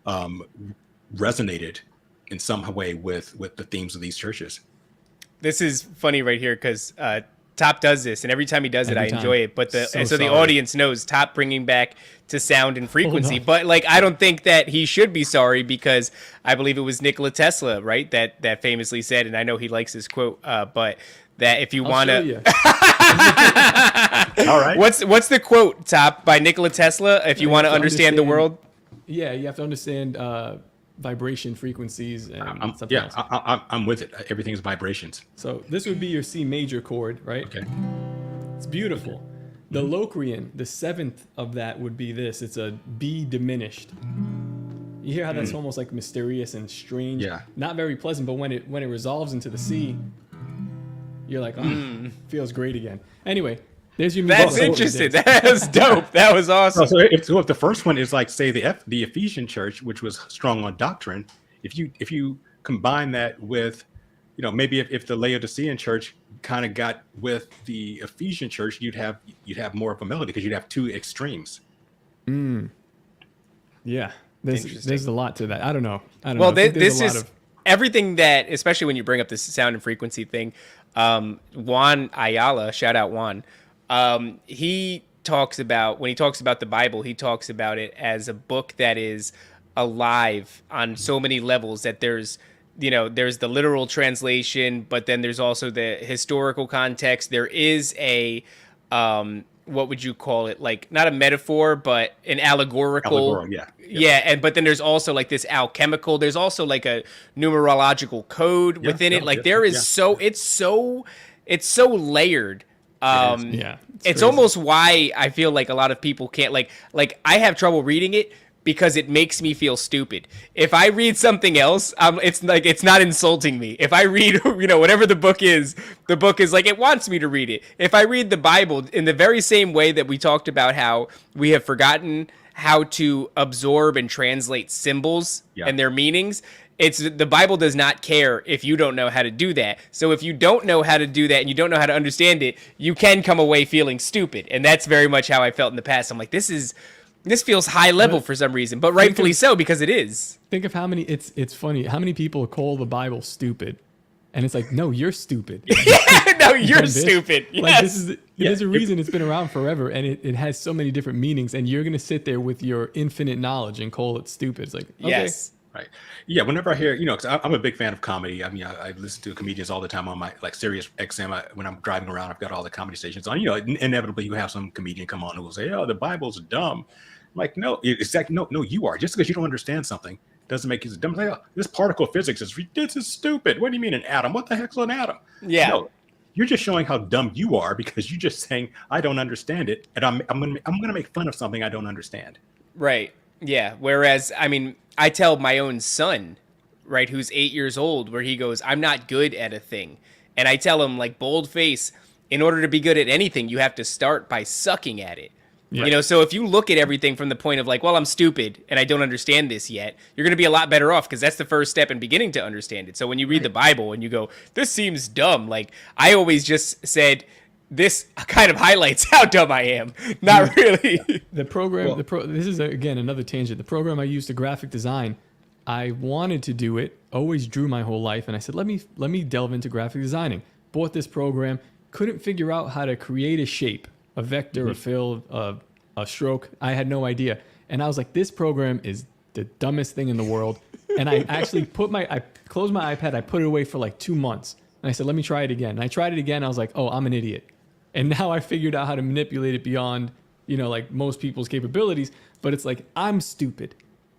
resonated in some way with the themes of these churches. This is funny right here because Top does this, and every time he does it, I enjoy it. But the audience knows Top bringing back to sound and frequency. But like, I don't think that he should be sorry, because I believe it was Nikola Tesla, right, that famously said, and I know he likes this quote, but that if you want to, all right, what's the quote, Top, by Nikola Tesla? If you want to understand the world, you have to understand vibration frequencies and something else. I'm with it. Everything's vibrations. So this would be your C major chord, right? Okay. It's beautiful. The Locrian, the 7th of that would be this. It's a B diminished. You hear how that's almost like mysterious and strange? Yeah. Not very pleasant, but when it resolves into the C, you're like, feels great again. Anyway, there's your music. That's interesting. That was dope. That was awesome. So if the first one is like, say, the Ephesian church, which was strong on doctrine, if you combine that with, maybe if the Laodicean church kind of got with the Ephesian church, you'd have more of a melody because you'd have two extremes. Yeah, there's a lot to that. I don't know. Well, I think this is everything that, especially when you bring up this sound and frequency thing. Juan Ayala, shout out Juan. He talks about, when he talks about the Bible, he talks about it as a book that is alive on so many levels, that there's the literal translation, but then there's also the historical context. There is a what would you call it? Like, not a metaphor, but an allegorical. But then there's also like this alchemical. There's also like a numerological code within it. Like there is it's so layered. It's almost why I feel like a lot of people can't like I have trouble reading it because it makes me feel stupid. If I read something else, it's like, it's not insulting me. If I read, whatever the book is like, it wants me to read it. If I read the Bible in the very same way that we talked about how we have forgotten how to absorb and translate symbols and their meanings, the Bible does not care if you don't know how to do that. So if you don't know how to do that and you don't know how to understand it, you can come away feeling stupid. And that's very much how I felt in the past. I'm like, this feels high level for some reason, but rightfully so, because it is. Think of how many, it's funny, how many people call the Bible stupid. And it's like, no, you're stupid. No, you're stupid. Yes. Like, there's a reason it's been around forever, and it has so many different meanings, and you're going to sit there with your infinite knowledge and call it stupid. It's like, okay. Yes. Right. Yeah. Whenever I hear, because I'm a big fan of comedy. I mean, I listen to comedians all the time on my Sirius XM. When I'm driving around, I've got all the comedy stations on. Inevitably you have some comedian come on who will say, "Oh, the Bible's dumb." I'm like, no, it's like, no, you are. Just because you don't understand something doesn't make it dumb. Like, oh, this particle physics is stupid. What do you mean an atom? What the heck's an atom? Yeah. No, you're just showing how dumb you are because you're just saying I don't understand it, and I'm gonna make fun of something I don't understand. Right. Yeah. Whereas, I mean, I tell my own son, right, who's 8 years old, where he goes, I'm not good at a thing. And I tell him, like, bold face, in order to be good at anything, you have to start by sucking at it. Yeah. So if you look at everything from the point of like, well, I'm stupid and I don't understand this yet, you're going to be a lot better off, because that's the first step in beginning to understand it. So when you read the Bible and you go, this seems dumb, like I always just said, this kind of highlights how dumb I am. Not really. The program, this is, again, another tangent. The program I used to graphic design, I wanted to do it, always drew my whole life. And I said, let me delve into graphic designing. Bought this program, couldn't figure out how to create a shape, a vector, a fill, a stroke. I had no idea. And I was like, this program is the dumbest thing in the world. And I actually I closed my iPad, I put it away for like 2 months. And I said, let me try it again. And I tried it again. I was like, oh, I'm an idiot. And now I figured out how to manipulate it beyond, like most people's capabilities. But it's like, I'm stupid.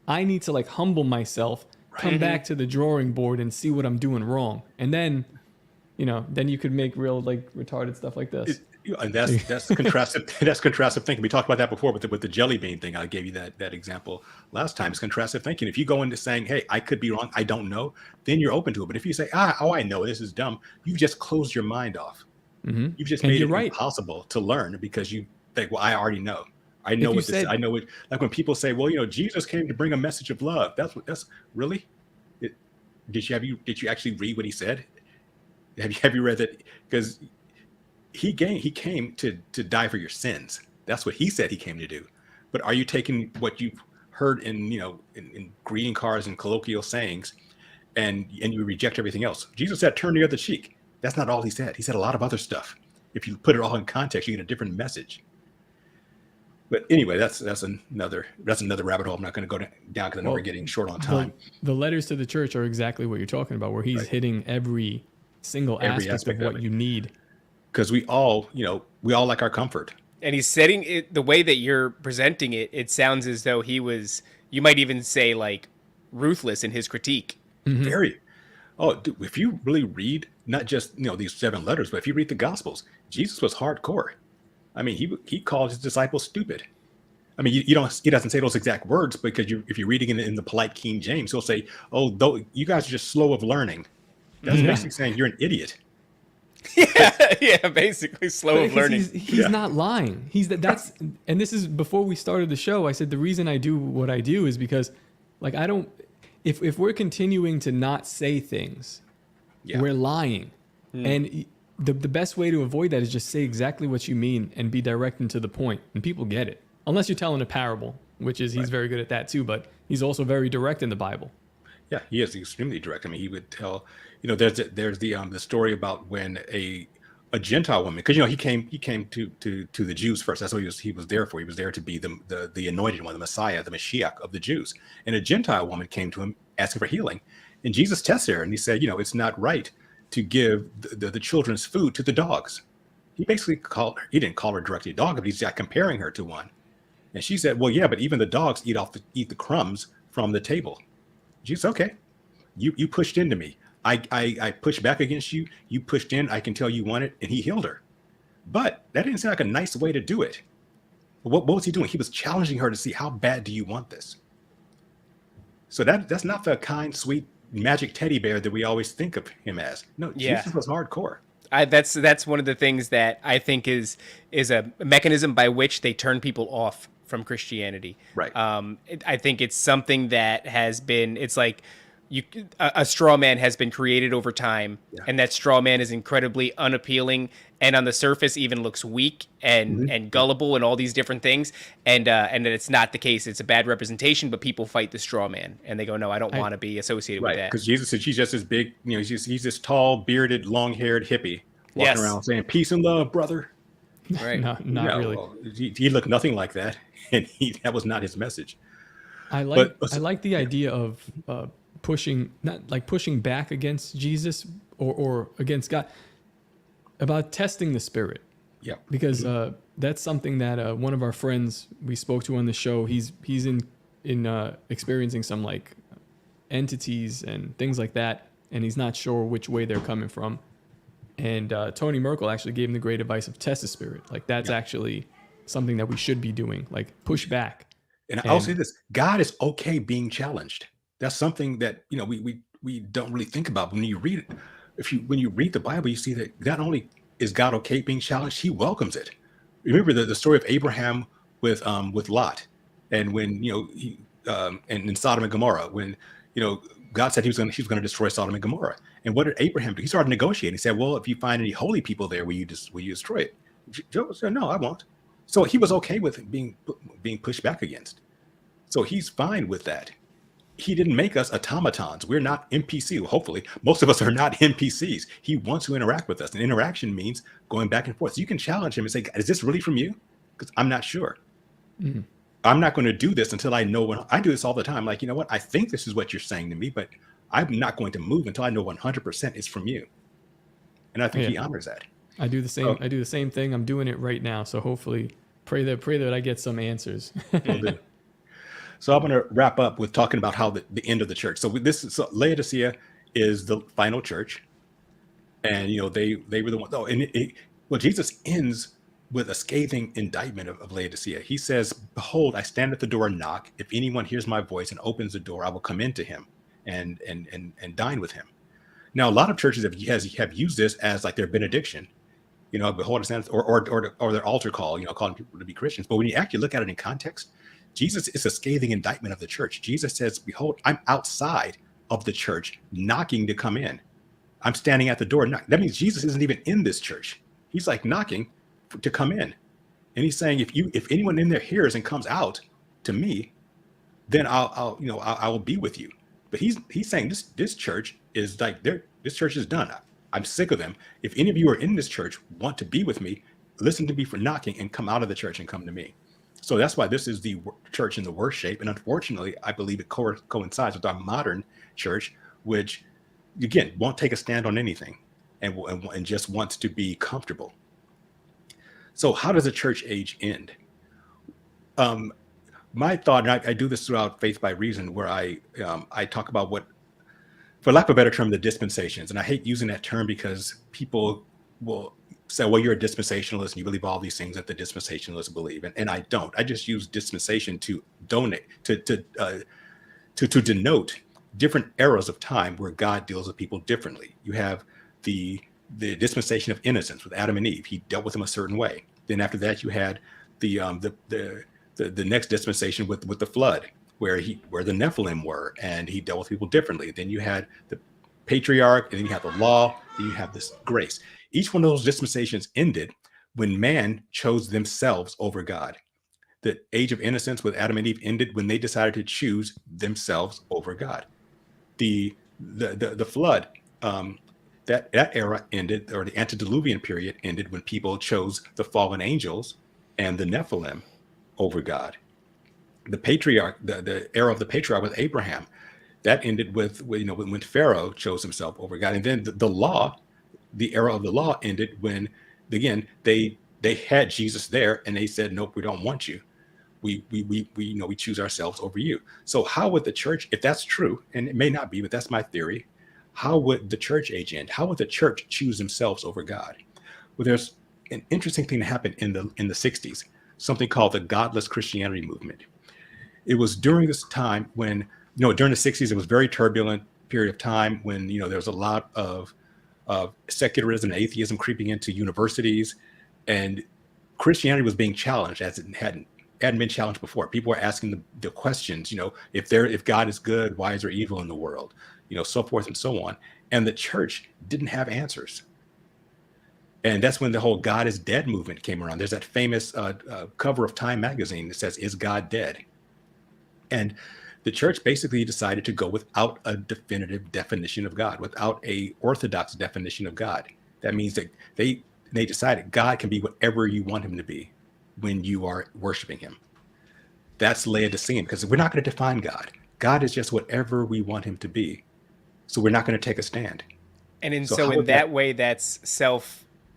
I need to like humble myself, come back to the drawing board and see what I'm doing wrong. And then, then you could make real like retarded stuff like this. And that's contrastive. That's contrastive thinking. We talked about that before with the jelly bean thing. I gave you that example last time. It's contrastive thinking. If you go into saying, "Hey, I could be wrong. I don't know," then you're open to it. But if you say, I know this is dumb," you've just closed your mind off. You've just made it impossible to learn because you think, "Well, I already know. I know what this. I know it." Like when people say, "Well, Jesus came to bring a message of love." That's really. Did you actually read what he said? Have you read that? Because he came to die for your sins. That's what he said he came to do. But are you taking what you've heard in greeting cards and colloquial sayings, and you reject everything else? Jesus said, "Turn the other cheek." That's not all he said. He said a lot of other stuff. If you put it all in context, you get a different message. But anyway, that's another rabbit hole. I'm not going to go down because I know we're getting short on time. The letters to the church are exactly what you're talking about, where he's hitting every single aspect of what you need. Because we all like our comfort. And he's setting it the way that you're presenting it. It sounds as though he was, you might even say, like, ruthless in his critique. Very. Oh, dude, if you really read not just these 7 letters, but if you read the Gospels, Jesus was hardcore. I mean, he called his disciples stupid. I mean, he doesn't say those exact words, because if you're reading it in the polite King James, he'll say, "Oh, though you guys are just slow of learning." That's basically saying you're an idiot. Yeah, basically slow of learning. He's not lying. That's and this is before we started the show. I said the reason I do what I do is because, like, I don't. If we're continuing to not say things, we're lying. And the best way to avoid that is just say exactly what you mean and be direct and to the point, and people get it. Unless you're telling a parable, which is he's very good at that too, but he's also very direct in the Bible. Yeah, he is extremely direct. I mean, he would tell, there's the story about when a Gentile woman, because he came to the Jews first. That's what he was there for. He was there to be the anointed one, the Messiah, the Mashiach of the Jews. And a Gentile woman came to him asking for healing, and Jesus tested her, and he said, it's not right to give the children's food to the dogs. He basically he didn't call her directly a dog, but he's comparing her to one. And she said, well, yeah, but even the dogs eat the crumbs from the table. Jesus, okay, you pushed into me. I pushed back against you. You pushed in. I can tell you want it, and he healed her. But that didn't seem like a nice way to do it. What was he doing? He was challenging her to see, how bad do you want this? So that's not the kind, sweet, magic teddy bear that we always think of him as. No, Jesus was hardcore. That's one of the things that I think is a mechanism by which they turn people off from Christianity. Right. I think it's something that has been, it's like a straw man has been created over time, and that straw man is incredibly unappealing, and on the surface even looks weak and gullible and all these different things. And it's not the case. It's a bad representation, but people fight the straw man, and they go, no, I don't want to be associated with that. Because Jesus said, she's just this big, he's this tall, bearded, long-haired hippie walking around saying, peace and love, brother. Right. Not really. Well, he looked nothing like that, and that was not his message. I like the idea of pushing back against Jesus or against God, about testing the spirit. Yeah. Because that's something that one of our friends we spoke to on the show, he's in experiencing some like entities and things like that, and he's not sure which way they're coming from. And Tony Merkel actually gave him the great advice of test the spirit. Like that's actually something that we should be doing, like push back. And I'll say this, God is okay being challenged. That's something that, we don't really think about when you read it. When you read the Bible, you see that not only is God okay being challenged, he welcomes it. Remember the story of Abraham with Lot, and when, and in Sodom and Gomorrah, when, God said he was going to destroy Sodom and Gomorrah. And what did Abraham do? He started negotiating. He said, well, if you find any holy people there, will you destroy it? Job said, no, I won't. So he was okay with being pushed back against. So he's fine with that. He didn't make us automatons. We're not NPC. Hopefully, most of us are not NPCs. He wants to interact with us. And interaction means going back and forth. So you can challenge him and say, is this really from you? Because I'm not sure. Mm-hmm. I'm not going to do this until I know when. I do this all the time. Like, what? I think this is what you're saying to me, but I'm not going to move until I know 100% it's from you. And I think he honors that. I do the same. I do the same thing. I'm doing it right now. So hopefully, pray that I get some answers. Will do. So I'm going to wrap up with talking about how the end of the church. So Laodicea is the final church, and they were the one. Oh, and Jesus ends with a scathing indictment of Laodicea. He says, "Behold, I stand at the door and knock. If anyone hears my voice and opens the door, I will come into him and dine with him." Now, a lot of churches have used this as like their benediction. Behold, I stand, or their altar call. Calling people to be Christians. But when you actually look at it in context, Jesus is a scathing indictment of the church. Jesus says, behold, I'm outside of the church knocking to come in. I'm standing at the door. That means Jesus isn't even in this church. He's like knocking to come in. And he's saying, if anyone in there hears and comes out to me, then I will be with you. But he's saying this church is like, this church is done. I'm sick of them. If any of you are in this church, want to be with me, listen to me for knocking and come out of the church and come to me. So that's why this is the church in the worst shape. And unfortunately, I believe it coincides with our modern church, which, again, won't take a stand on anything and just wants to be comfortable. So how does a church age end? My thought, and I do this throughout Faith by Reason, where I talk about what, for lack of a better term, the dispensations. And I hate using that term because people will say, well, you're a dispensationalist and you believe all these things that the dispensationalists believe. And I don't. I just use dispensation to denote different eras of time where God deals with people differently. You have the dispensation of innocence with Adam and Eve. He dealt with them a certain way. Then after that, you had the next dispensation with the flood, where the Nephilim were, and he dealt with people differently. Then you had the patriarch, and then you have the law, and you have this grace. Each one of those dispensations ended when man chose themselves over God. The age of innocence with Adam and Eve ended when they decided to choose themselves over God. The flood, that era ended, or the antediluvian period ended when people chose the fallen angels and the Nephilim over God. The patriarch, the era of the patriarch with Abraham, that ended with when Pharaoh chose himself over God. And then the law, the era of the law ended when, again, they had Jesus there and they said, nope, we don't want you. We choose ourselves over you. So how would the church, if that's true, and it may not be, but that's my theory, how would the church age end? How would the church choose themselves over God? Well, there's an interesting thing that happened in the 60s, something called the godless Christianity movement. It was during this time when, during the 60s, it was a very turbulent period of time when, there was a lot of secularism and atheism creeping into universities, and Christianity was being challenged as it hadn't been challenged before. People were asking the questions, if God is good, why is there evil in the world? So forth and so on. And the church didn't have answers. And that's when the whole God is dead movement came around. There's that famous cover of Time magazine that says, "Is God dead?" And the church basically decided to go without a definitive definition of God, without a orthodox definition of God. That means that they decided God can be whatever you want him to be when you are worshiping him. That's Laodicean, because we're not going to define God. God is just whatever we want him to be. So we're not going to take a stand. And in that way, that's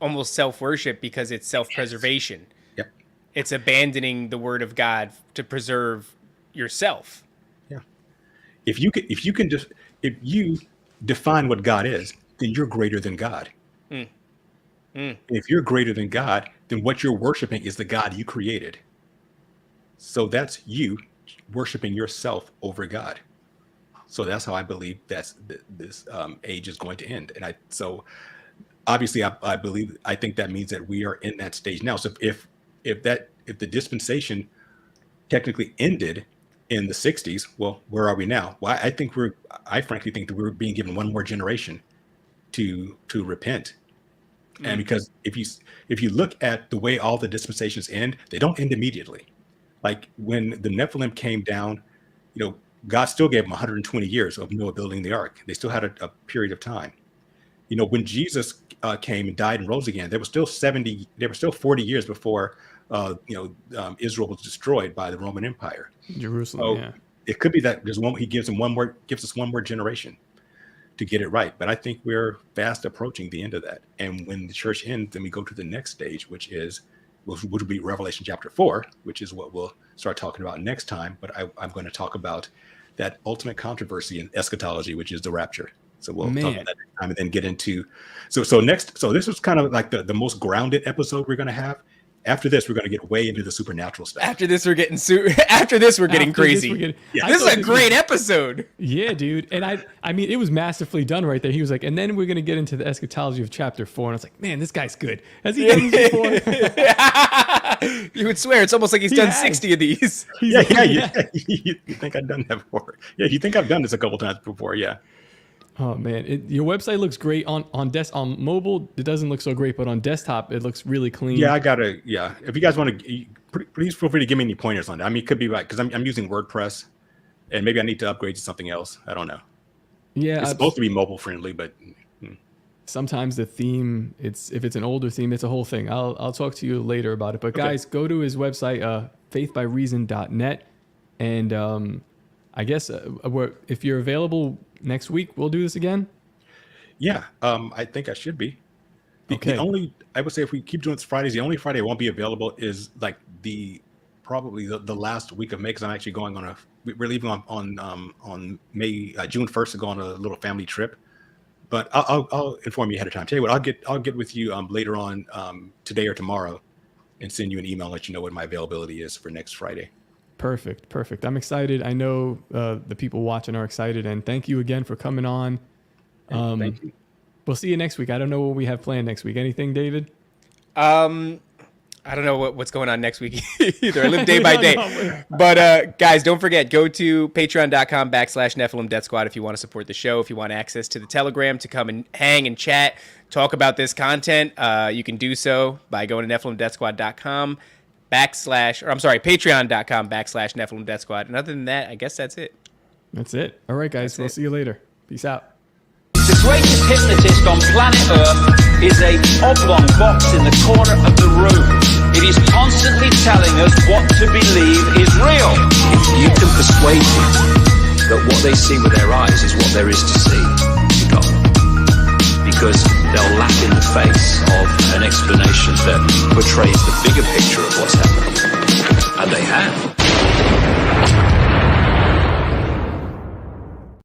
almost self-worship, because it's self-preservation. Yep. It's abandoning the word of God to preserve yourself. Yeah. If you define what God is, then you're greater than God. If you're greater than God, then what you're worshiping is the God you created. So that's you worshiping yourself over God. So that's how I believe this age is going to end. And obviously I think that means that we are in that stage now. So if the dispensation technically ended in the 60s, well, where are we now? Well, I frankly think that we're being given one more generation to repent. And because if you look at the way all the dispensations end, they don't end immediately. Like when the Nephilim came down, God still gave them 120 years of Noah building the ark. They still had a period of time. When Jesus came and died and rose again, there were still 40 years before Israel was destroyed by the Roman Empire. Jerusalem. So it could be that he gives us one more generation to get it right. But I think we're fast approaching the end of that. And when the church ends, then we go to the next stage, which will be Revelation chapter 4, which is what we'll start talking about next time. But I'm going to talk about that ultimate controversy in eschatology, which is the rapture. So we'll talk about that next time and then get into. So this was kind of like the most grounded episode we're going to have. After this, we're going to get way into the supernatural stuff. After this, we're getting crazy. This is a great episode. Yeah, dude. And I mean, it was masterfully done right there. He was like, and then we're going to get into the eschatology of chapter 4. And I was like, man, this guy's good. Has he done this before? You would swear it's almost like he's done 60 of these. Yeah. You think I've done that before? Yeah, you think I've done this a couple times before? Yeah. Oh man, your website looks great on mobile. It doesn't look so great, but on desktop it looks really clean. Yeah, if you guys want to, please feel free to give me any pointers on that. I mean, it could be right because I'm using WordPress, and maybe I need to upgrade to something else. I don't know. Yeah, it's supposed to be mobile friendly, but sometimes the theme, if it's an older theme, it's a whole thing. I'll talk to you later about it. But guys, go to his website, faithbyreason.net, and I guess if you're available next week, we'll do this again. Yeah, I think I should be. Okay. I would say if we keep doing this Fridays, the only Friday I won't be available is like probably the last week of May, because I'm actually going we're leaving on May June 1st to go on a little family trip. But I'll inform you ahead of time. Tell you what, I'll get with you later on today or tomorrow, and send you an email and let you know what my availability is for next Friday. Perfect. I'm excited. I know the people watching are excited, and thank you again for coming on. Thank you. We'll see you next week. I don't know what we have planned next week. Anything, David? I I don't know what's going on next week either. I live day by day. But guys, don't forget, go to patreon.com/Nephilim Death Squad if you want to support the show, if you want access to the Telegram to come and hang and chat, talk about this content. You can do so by going to nephilimdeathsquad.com patreon.com/Nephilim Death Squad. And other than that, I guess that's it. That's it. All right, guys. We'll see you later. Peace out. The greatest hypnotist on planet Earth is a oblong box in the corner of the room. It is constantly telling us what to believe is real. If you can persuade people that what they see with their eyes is what there is to see, you got them. Because they'll laugh in the face of an explanation that portrays the bigger picture of what's happening. And they have.